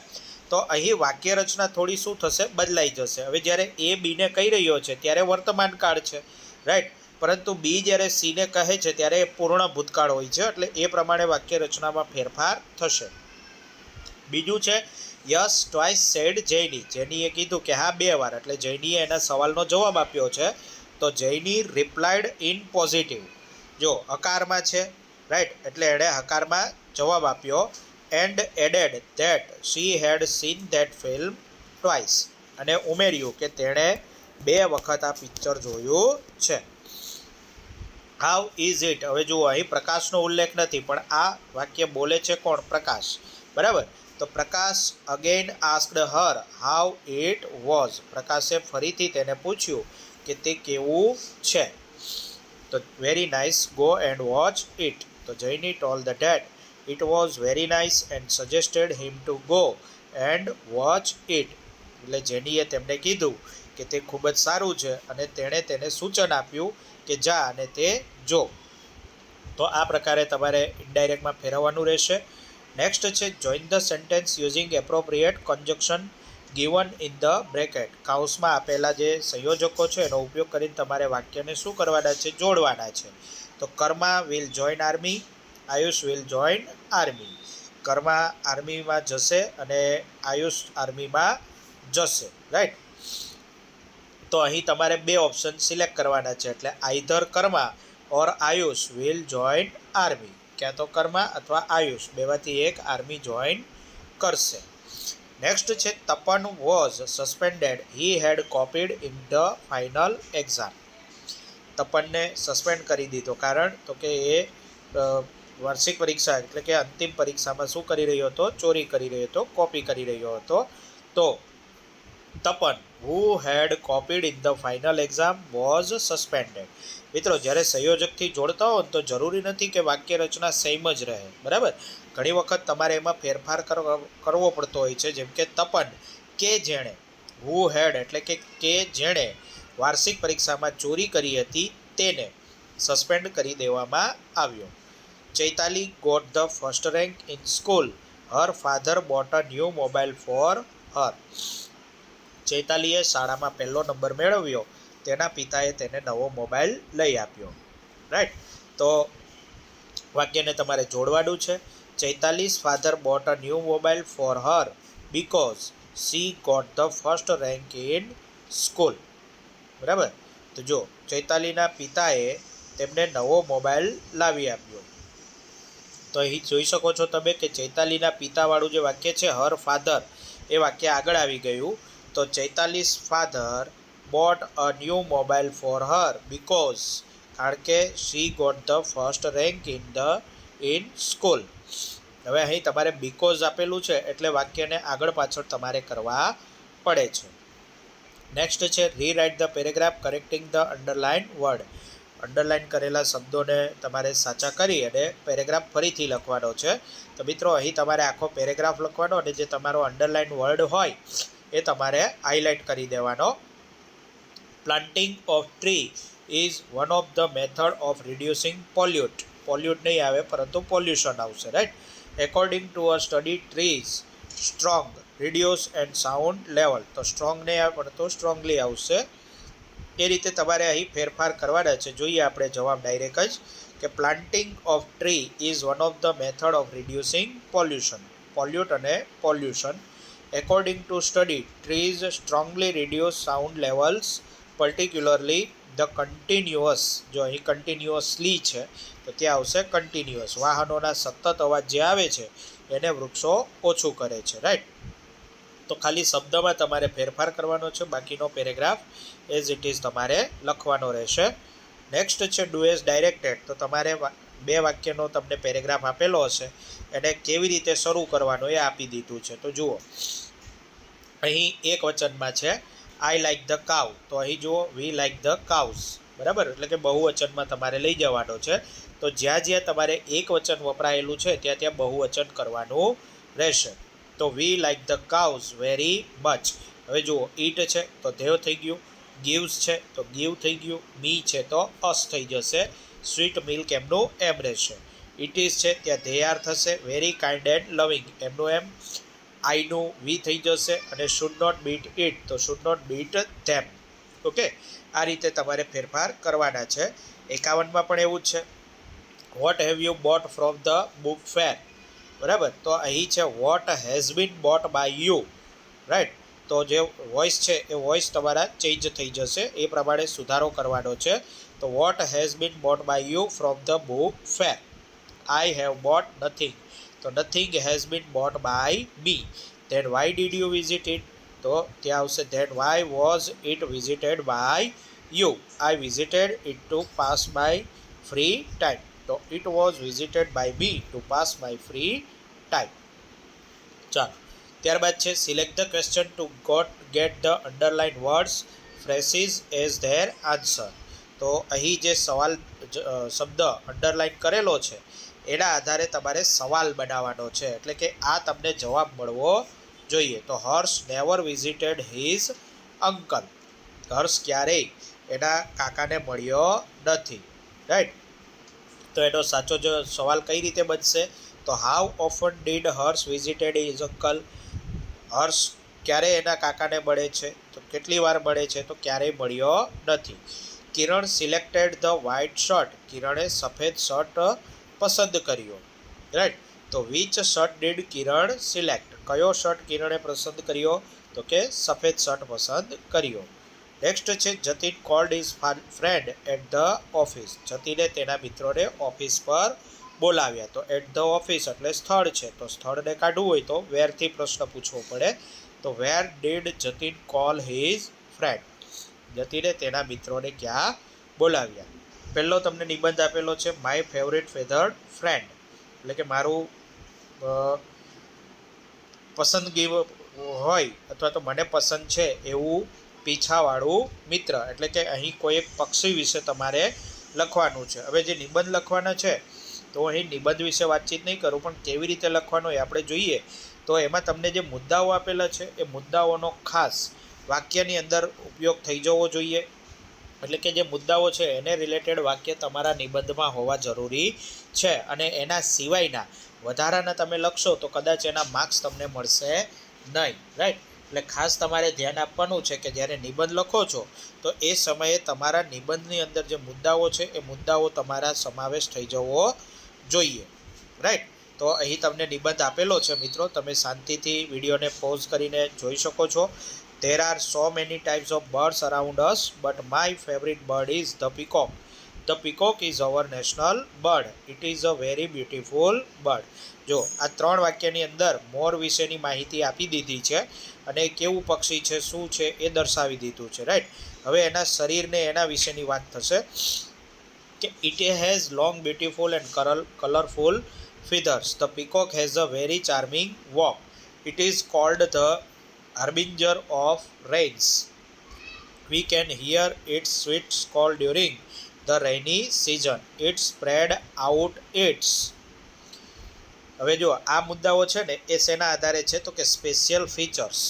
તો અહીં વાક્ય રચના થોડી શું થશે, બદલાઈ જશે. હવે જ્યારે એ બીને કહી રહ્યો છે ત્યારે વર્તમાન કાળ છે, રાઈટ, પરંતુ બી જ્યારે સીને કહે છે ત્યારે એ પૂર્ણ ભૂતકાળ હોય છે, એટલે એ પ્રમાણે વાક્ય રચનામાં ફેરફાર થશે. બીજું છે યસ ટ્વાઇસ સેડ જૈની. જૈનીએ કીધું કે હા 2 વાર, એટલે જૈનીએ એના સવાલનો જવાબ આપ્યો છે. તો જૈની રિપ્લાઇડ ઇન પોઝિટિવ. જો હકારમાં છે, રાઈટ, એટલે એણે હકારમાં જવાબ આપ્યો. And added that she had seen that film twice. અને ઉમેર્યું કે તેણે 2 વખત આ પિક્ચર જોયું છે. How is it. હવે જુઓ અહીં પ્રકાશનો ઉલ્લેખ નથી પણ આ વાક્ય બોલે છે કોણ, પ્રકાશ, બરાબર. તો Prakash again asked her how it was. પ્રકાશે ફરીથી તેને પૂછ્યું કે તે કેવું છે. તો very nice, go and watch it. તો Jenny told the dad it was very nice and suggested him to go and watch it. એટલે જેનીએ તેમને કીધું કે તે ખૂબ જ સારું છે અને તેણે તેને સૂચન આપ્યું કે જા અને તે જો. તો આ પ્રકારે તમારે ઇનડાયરેક્ટમાં ફેરવવાનું રહેશે. નેક્સ્ટ છે join the sentence using appropriate conjunction given in the bracket. કાઉન્સમાં આપેલા જે સંયોજકો છે એનો ઉપયોગ કરીને તમારે વાક્યને શું કરવાના છે, જોડવાના છે. તો Karma will join army, Ayush will join army. Karma આર્મીમાં જશે અને આયુષ આર્મીમાં જશે, રાઈટ. તો અહીં તમારે 2 ઓપ્શન સિલેક્ટ કરવાના છે, એટલે either Karma or Ayush will join army. ક્યાં તો કર્મા અથવા આયુષ બેમાંથી એક આર્મી જોઈન કરશે. નેક્સ્ટ છે Tapan was suspended he had copied in the final exam. તપનને સસ્પેન્ડ કરી દીધો, કારણ તો કે એ વાર્ષિક પરીક્ષા એટલે કે અંતિમ પરીક્ષામાં શું કરી રહ્યો હતો? ચોરી કરી રહ્યો હતો, કોપી કરી રહ્યો હતો. તો Tapan who had copied in the final exam was suspended. મિત્રો, જ્યારે સંયોજકથી જોડતા હો તો જરૂરી નથી કે વાક્ય રચના સેમ જ રહે, બરાબર. ઘણી વખત તમારે એમાં ફેરફાર કરવો પડતો હોય છે. જેમ કે તપન, કે જેણે, હુ હેડ એટલે કે જેણે વાર્ષિક પરીક્ષામાં ચોરી કરી હતી તેને સસ્પેન્ડ કરી દેવામાં આવ્યો. Chaitali got the first rank in school. Her father bought a new mobile for her. ચૈતાલીએ શાળામાં પહેલો નંબર મેળવ્યો, તેના પિતાએ તેને નવો મોબાઈલ લઈ આપ્યો. રાઈટ. તો વાક્યને તમારે જોડવાનું છે. Chaitali's father bought a new mobile for her because she got the first rank in school. બરાબર. તો જો ચૈતાલીના પિતાએ તેમને નવો મોબાઈલ લાવી આપ્યો. તો અહીં જોઈ શકો છો તમે કે ચૈતાલીના પિતાવાળું જે વાક્ય છે હર ફાધર, એ વાક્ય આગળ આવી ગયું. તો Chaitali's father bought a new mobile for her because, કારણ કે she got the first rank in school. હવે અહીં તમારે બીકોઝ આપેલું છે એટલે વાક્યને આગળ પાછળ તમારે કરવા પડે છે. નેક્સ્ટ છે rewrite the paragraph correcting the underline word. Underline કરેલા શબ્દોને તમારે સાચા કરી અને પેરેગ્રાફ ફરીથી લખવાનો છે. તો મિત્રો, અહીં તમારે આખો પેરેગ્રાફ લખવાનો અને જે તમારો અંડરલાઇન વર્ડ હોય એ તમારે હાઇલાઇટ કરી દેવાનો. Planting of tree is one of the method of reducing pollute. Pollute નહીં આવે પરંતુ પોલ્યુશન આવશે, right. According to a study trees strong reduce and sound level. તો સ્ટ્રોંગ નહીં આવે પરંતુ સ્ટ્રોંગલી આવશે. એ રીતે તમારે અહીં ફેરફાર કરવાના છે. જોઈએ આપણે જવાબ ડાયરેક્ટ જ કે planting of tree is one of the method of reducing pollution. Pollute અને pollution. According to study trees strongly reduce sound levels particularly the continuous. જો અહીં કન્ટિન્યુઅસલી છે તો ત્યાં આવશે કન્ટિન્યુઅસ. વાહનોના સતત અવાજ જે આવે છે એને વૃક્ષો ઓછું કરે છે, રાઈટ. તો ખાલી શબ્દમાં તમારે ફેરફાર કરવાનો છે. બાકીનો પેરેગ્રાફ એઝ ઇટ ઇઝ તમારે લખવાનો રહેશે. નેક્સ્ટ છે ડુ એઝ ડાયરેક્ટેડ. તો તમારે બે વાક્યનો તમને પેરેગ્રાફ આપેલો હશે, એને કેવી રીતે શરૂ કરવાનો એ આપી દીધું છે. તો જુઓ, અહીં એક વચનમાં છે આઈ લાઇક ધ કાવ. તો અહીં જુઓ વી લાઇક ધ કાઉઝ. બરાબર, એટલે કે બહુવચનમાં તમારે લઈ જવાનો છે. તો જ્યાં જ્યાં તમારે એક વચન વપરાયેલું છે ત્યાં ત્યાં બહુવચન કરવાનું રહેશે. તો we like the cows very much. હવે જુઓ, ઈટ છે તો ધેવ થઈ ગયું, ગીવ્સ છે તો ગીવ થઈ ગયું, મી છે તો અસ થઈ જશે, સ્વીટ મિલ્ક એમનું એમ રહેશે. ઇટ ઇઝ છે ત્યાં ધે આર થશે, વેરી કાઇન્ડ એન્ડ લવિંગ એમનું એમ, આઈનું વી થઈ જશે અને શુડ નોટ બીટ ઇટ તો should not beat them. Okay, આ રીતે તમારે ફેરફાર કરવાના છે. 51માં પણ એવું જ છે. What have you bought from the book fair. બરાબર, તો અહીં છે what has been bought by you, right. તો જે વોઇસ છે એ વોઇસ તમારા ચેન્જ થઈ જશે, એ પ્રમાણે સુધારો કરવાનો છે. તો what has been bought by you from the book fair. I have bought nothing તો nothing has been bought by me. Then why did you visit it તો ત્યાં આવશે then why was it visited by you. I visited it to pass my free time તો it was visited by me to pass my free time. ચાલો, ત્યારબાદ છે select the question to get the underline words ફ્રેસીસ as their answer. તો અહીં જે સવાલ શબ્દ underline કરેલો છે એના આધારે તમારે સવાલ બનાવવાનો છે, એટલે કે આ તમને જવાબ મળવો જોઈએ. તો હર્ષ નેવર વિઝિટેડ હિઝ અંકલ. હર્ષ ક્યારેય એના કાકાને મળ્યો નથી, રાઈટ. તો એનો સાચો જો સવાલ કઈ રીતે બનશે તો how often did Harsh visited his uncle. હર્ષ ક્યારે એના કાકાને મળે છે તો કેટલી વાર મળે છે તો ક્યારેય મળ્યો નથી. કિરણ સિલેક્ટેડ ધ વ્હાઇટ શર્ટ. કિરણે સફેદ શર્ટ પસંદ કર્યો, રાઈટ. તો which shirt did Kiran select. કયો શર્ટ કિરણે પસંદ કર્યો તો કે સફેદ શર્ટ પસંદ કર્યો. નેક્સ્ટ છે Jatin called his friend at the office. જતીને તેના મિત્રોને ઓફિસ પર બોલાવ્યા. તો એટ ધ ઓફિસ એટલે સ્થળ છે, તો સ્થળને કાઢવું હોય તો વેરથી પ્રશ્ન પૂછવો પડે. તો where did Jatin call his friend. જતીને તેના મિત્રોને ક્યાં બોલાવ્યા. પહેલો તમને નિબંધ આપેલો છે માય ફેવરેટ ફેધર્ડ ફ્રેન્ડ. એટલે કે મારું પસંદગી હોય અથવા તો મને પસંદ છે એવું પીછાવાળું મિત્ર, એટલે કે અહીં કોઈ એક પક્ષી વિશે તમારે લખવાનું છે. હવે જે નિબંધ લખવાના છે તો અહીં નિબંધ વિશે વાતચીત નહીં કરું, પણ કેવી રીતે લખવાનો એ આપણે જોઈએ. તો એમાં તમને જે મુદ્દાઓ આપેલા છે એ મુદ્દાઓનો ખાસ વાક્યની અંદર ઉપયોગ થઈ જવો જોઈએ. એટલે કે જે મુદ્દાઓ છે એને રિલેટેડ વાક્ય તમારા નિબંધમાં હોવા જરૂરી છે, અને એના સિવાયના વધારાના તમે લખશો તો કદાચ એના માર્ક્સ તમને મળશે નહીં, રાઈટ. એટલે ખાસ તમારે ધ્યાન આપવાનું છે કે જ્યારે નિબંધ લખો છો તો એ સમયે તમારા નિબંધની અંદર જે મુદ્દાઓ છે એ મુદ્દાઓ તમારા સમાવેશ થઈ જવો જોઈએ, રાઈટ. તો અહીં તમને નિબંધ આપેલો છે મિત્રો, તમે શાંતિથી વિડીયોને પોઝ કરીને જોઈ શકો છો. There are so many types of birds around us, but my favorite bird is the peacock. The peacock is our national bird. It is a very beautiful bird. જો આ 3 વાક્યની અંદર મોર વિશેની માહિતી આપી દીધી છે અને કેવું પક્ષી છે, શું છે એ દર્શાવી દીધું છે, રાઈટ. હવે એના શરીરને એના વિશેની વાત થશે કે it has long beautiful and colorful feathers. The peacock has a very charming walk. It is called the harbinger of rains. We can hear its sweet call during the rainy season. It spread out its. હવે જો આ મુદ્દાઓ છે ને એ શેના આધારે છે તો કે સ્પેશિયલ ફીચર્સ,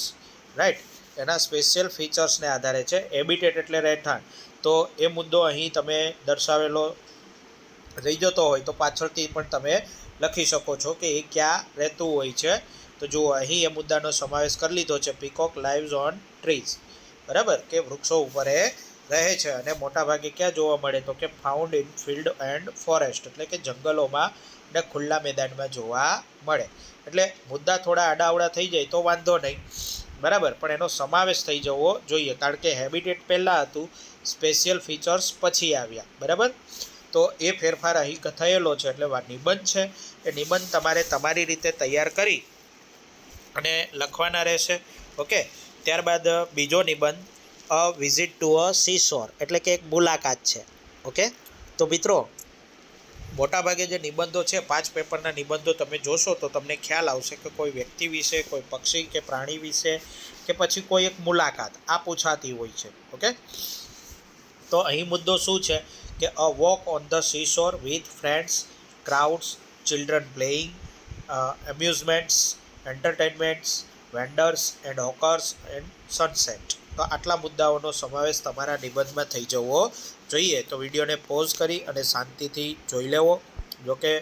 રાઈટ. એના સ્પેશિયલ ફીચર્સને આધારે છે. હેબિટેટ એટલે રહેઠાણ, તો એ મુદ્દો અહીં તમે દર્શાવેલો રહી જતો હોય તો પાછળથી પણ તમે લખી શકો છો કે એ ક્યાં રહેતું હોય છે. તો જુઓ અહીં એ મુદ્દાનો સમાવેશ કરી લીધો છે. પીકોક લાઇવ્સ ઓન ટ્રીઝ, બરાબર, કે વૃક્ષો ઉપર એ રહે છે અને મોટાભાગે ક્યાં જોવા મળે તો કે found in field and forest, એટલે કે જંગલોમાં ને ખુલ્લા મેદાનમાં જોવા મળે. એટલે મુદ્દા થોડા આડાઅવડા થઈ જાય તો વાંધો નહીં, બરાબર, પણ એનો સમાવેશ થઈ જવો જોઈએ, કારણ કે હેબિટેટ પહેલાં હતું, સ્પેશિયલ ફીચર્સ પછી આવ્યા, બરાબર. તો એ ફેરફાર અહીં થયેલો છે. એટલે નિબંધ છે એ નિબંધ તમારે તમારી રીતે તૈયાર કરી અને લખવાના રહેશે, ઓકે. ત્યારબાદ બીજો નિબંધ a visit to a seashore, એટલે કે એક મુલાકાત છે, ઓકે. તો મિત્રો મોટાભાગે જે નિબંધો છે 5 પેપરના નિબંધો તમે જોશો તો તમને ખ્યાલ આવશે કે કોઈ વ્યક્તિ વિશે, કોઈ પક્ષી કે પ્રાણી વિશે કે પછી કોઈ એક મુલાકાત આ પૂછાતી હોય છે, ઓકે. તો અહીં મુદ્દો શું છે કે a walk on the seashore with friends, crowds, children playing, amusements, entertainments, vendors and hawkers and sunset. તો આટલા મુદ્દાઓનો સમાવેશ તમારા નિબંધમાં થઈ જવો જોઈએ. તો વિડીયોને પોઝ કરી અને શાંતિથી જોઈ લેવો. જોકે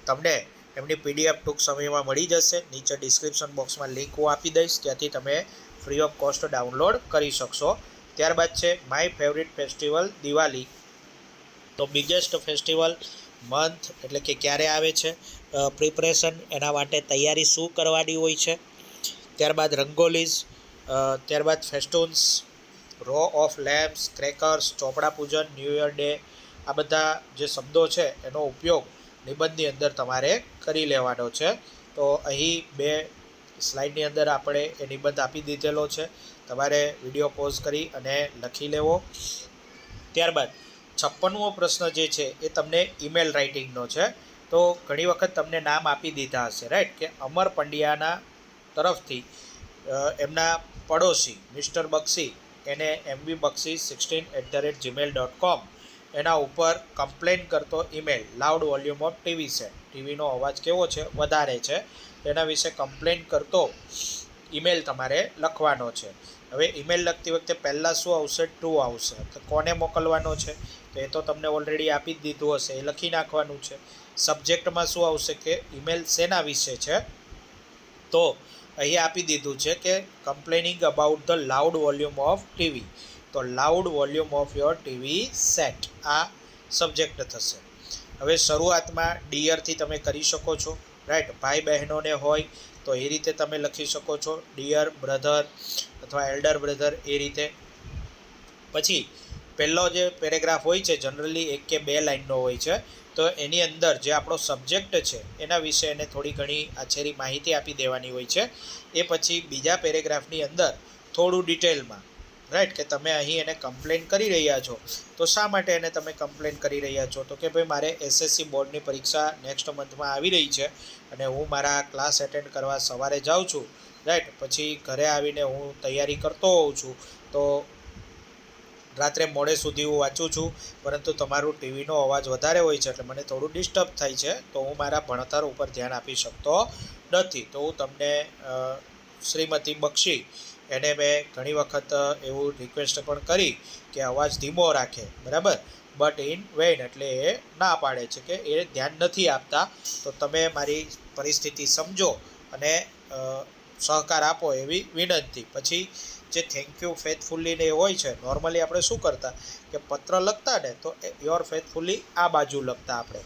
તમને એમની PDF ટૂંક સમયમાં મળી જશે. નીચે ડિસ્ક્રિપ્શન બોક્સમાં લિંક હું આપી દઈશ, ત્યાંથી તમે ફ્રી ઓફ કોસ્ટ ડાઉનલોડ કરી શકશો. ત્યારબાદ છે માય ફેવરિટ ફેસ્ટિવલ દિવાળી. તો બિગેસ્ટ ફેસ્ટિવલ મંથ, એટલે કે ક્યારે આવે છે, પ્રિપરેશન, એના માટે તૈયારી શું કરવાની હોય છે. ત્યારબાદ રંગોલીઝ, ત્યારબાદ ફેસ્ટૂન્સ, રો ઓફ લેમ્પ્સ, ક્રેકર્સ, ચોપડા પૂજન, ન્યૂ યર ડે. આ બધા જે શબ્દો છે એનો ઉપયોગ નિબંધની અંદર તમારે કરી લેવાનો છે. તો અહીં 2 સ્લાઇડની અંદર આપણે એ નિબંધ આપી દીધેલો છે, તમારે વિડીયો પોઝ કરી અને લખી લેવો. ત્યારબાદ 56મો પ્રશ્ન જે છે એ તમને ઈમેલ રાઇટિંગનો છે. તો ઘણી વખત તમને નામ આપી દીધા હશે, રાઈટ, કે અમર પંડ્યાના તરફથી એમના પડોશી મિસ્ટર બક્ષી એને mbbaksi16@gmail.com એના ઉપર કમ્પ્લેન કરતો email, loud volume of TV set, ટીવીનો અવાજ કેવો છે, વધારે છે, એના વિશે કમ્પ્લેન કરતો ઈમેલ તમારે લખવાનો છે. હવે ઈમેલ લખતી વખતે પહેલાં શું આવશે, ટુ આવશે. તો કોને મોકલવાનો છે તો એ તો તમને ઓલરેડી આપી જ દીધું હશે, એ લખી નાખવાનું છે. સબ્જેક્ટમાં શું આવશે કે ઈમેલ શેના વિશે છે, તો અહીં આપી દીધું છે કે complaining about the loud volume of TV. તો loud volume of your TV set આ સબ્જેક્ટ થશે. હવે શરૂઆતમાં ડિયરથી તમે કરી શકો છો, રાઈટ. ભાઈ બહેનોને હોય તો એ રીતે તમે લખી શકો છો, ડિયર બ્રધર અથવા એલ્ડર બ્રધર, એ રીતે. પછી પહેલો જે પેરેગ્રાફ હોય છે જનરલી 1 કે 2 લાઇનનો હોય છે. તો એની અંદર જે આપણો સબ્જેક્ટ છે એના વિશે એને થોડી ઘણી આછેરી માહિતી આપી દેવાની હોય છે. એ પછી બીજા પેરેગ્રાફની અંદર થોડું ડિટેલમાં, રાઈટ, કે તમે અહીં એને કમ્પ્લેન કરી રહ્યા છો. તો શા માટે એને તમે કમ્પ્લેન કરી રહ્યા છો? તો કે ભાઈ મારે એસએસસી બોર્ડની પરીક્ષા નેક્સ્ટ મંથમાં આવી રહી છે અને હું મારા ક્લાસ એટેન્ડ કરવા સવારે જાઉં છું, રાઈટ, પછી ઘરે આવીને હું તૈયારી કરતો હોઉં છું, તો રાત્રે મોડે સુધી હું વાંચું છું, પરંતુ તમારું ટીવીનો અવાજ વધારે હોય છે એટલે મને થોડું ડિસ્ટર્બ થાય છે, તો હું મારા ભણતર ઉપર ધ્યાન આપી શકતો નથી. તો હું તમને શ્રીમતી બક્ષી એને મેં ઘણી વખત એવું રિક્વેસ્ટ પણ કરી કે અવાજ ધીમો રાખે, બરાબર, બટ ઇન વેઇન, એટલે એ ના પાડે છે કે એ ધ્યાન નથી આપતા. તો તમે મારી પરિસ્થિતિ સમજો અને સહકાર આપો એવી વિનંતી. પછી જે થેન્ક યુ ફેથફુલ્લી ને હોય છે, નોર્મલી આપણે શું કરતા કે પત્ર લખતા ને તો યોર ફેથફુલ્લી આ બાજુ લખતા આપણે,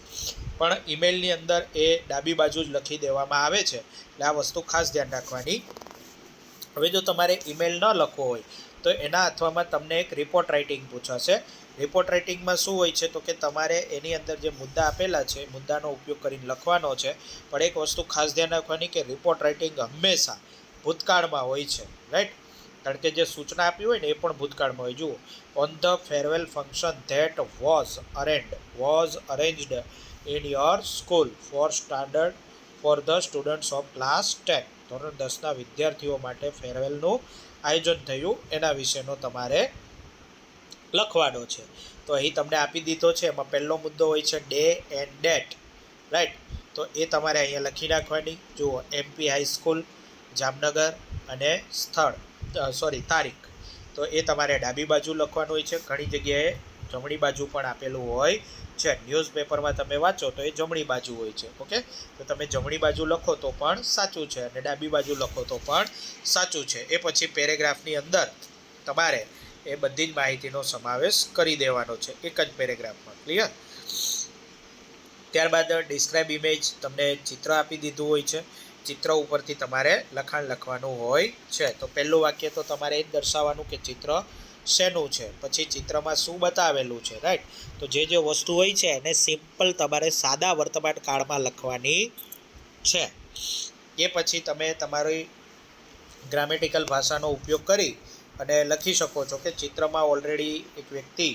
પણ ઈમેલની અંદર એ ડાબી બાજુ જ લખી દેવામાં આવે છે. એટલે આ વસ્તુ ખાસ ધ્યાન રાખવાની. હવે જો તમારે ઈમેલ ન લખવો હોય તો એના અથવામાં તમને એક રિપોર્ટ રાઇટિંગ પૂછાશે. રિપોર્ટ રાઇટિંગમાં શું હોય છે તો કે તમારે એની અંદર જે મુદ્દા આપેલા છે મુદ્દાનો ઉપયોગ કરીને લખવાનો છે. પણ એક વસ્તુ ખાસ ધ્યાન રાખવાની કે રિપોર્ટ રાઇટિંગ હંમેશા ભૂતકાળમાં હોય છે, રાઈટ, કારણ કે જે સૂચના આપી હોય ને એ પણ ભૂતકાળમાં હોય. જુઓ, on the farewell function that was arranged in your school for the students of class 10, ધોરણ 10ના વિદ્યાર્થીઓ માટે ફેરવેલનું આયોજન થયું એના વિશેનો તમારે લખવાનો છે. તો અહીં તમને આપી દીધો છે. એમાં પહેલો મુદ્દો હોય છે ડે એન્ડ ડેટ, રાઈટ, તો એ તમારે અહીંયા લખી નાખવાની. જુઓ, એમપી હાઈસ્કૂલ જામનગર અને તારીખ, તો એ તમારે ડાબી બાજુ લખવાનું હોય છે. ઘણી જગ્યાએ જમણી બાજુ પણ આપેલું હોય છે. ન્યૂઝપેપરમાં તમે વાંચો તો એ જમણી બાજુ હોય છે. ઓકે, તો તમે જમણી બાજુ લખો તો પણ સાચું છે અને ડાબી બાજુ લખો તો પણ સાચું છે. એ પછી પેરેગ્રાફની અંદર તમારે એ બધી જ માહિતીનો સમાવેશ કરી દેવાનો છે એક જ પેરેગ્રાફમાં. ક્લિયર? ત્યારબાદ ડિસ્ક્રાઇબ ઇમેજ, તમને ચિત્ર આપી દીધું હોય છે. ચિત્ર ઉપરથી તમારે લખાણ લખવાનું હોય છે. તો પહેલું વાક્ય તો તમારે એ જ દર્શાવવાનું કે ચિત્ર શેનું છે, પછી ચિત્રમાં શું બતાવેલું છે, રાઈટ. તો જે વસ્તુ હોય છે એને સિમ્પલ તમારે સાદા વર્તમાન કાળમાં લખવાની છે. એ પછી તમે તમારી ગ્રામેટિકલ ભાષાનો ઉપયોગ કરી અને લખી શકો છો કે ચિત્રમાં ઓલરેડી એક વ્યક્તિ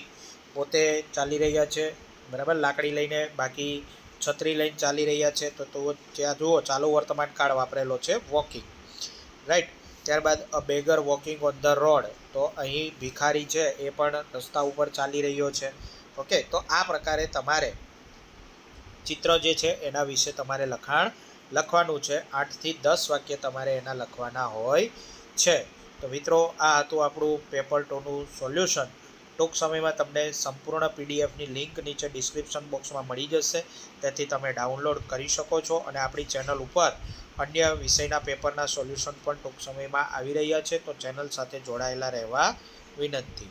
પોતે ચાલી રહ્યા છે, બરાબર, લાકડી લઈને, બાકી છત્રી લઈને ચાલી રહ્યા છે. તો ત્યાં જુઓ ચાલુ વર્તમાન કાળ વાપરેલો છે, વોકિંગ, રાઈટ. ત્યારબાદ a beggar walking on the road, તો અહીં ભિખારી છે એ પણ રસ્તા ઉપર ચાલી રહ્યો છે. ઓકે, તો આ પ્રકારે તમારે ચિત્ર જે છે એના વિશે તમારે લખાણ લખવાનું છે. 8 થી 10 વાક્ય તમારે એના લખવાના હોય છે. તો મિત્રો, આ હતું આપણું પેપર 2નું સોલ્યુશન. ટૂંક સમયમાં તમને સંપૂર્ણ પીડીએફની લિંક નીચે ડિસ્ક્રિપ્શન બોક્સમાં મળી જશે, તેથી તમે ડાઉનલોડ કરી શકો છો. અને આપણી ચેનલ ઉપર અન્ય વિષયના પેપરના સોલ્યુશન પણ ટૂંક સમયમાં આવી રહ્યા છે, તો ચેનલ સાથે જોડાયેલા રહેવા વિનંતી.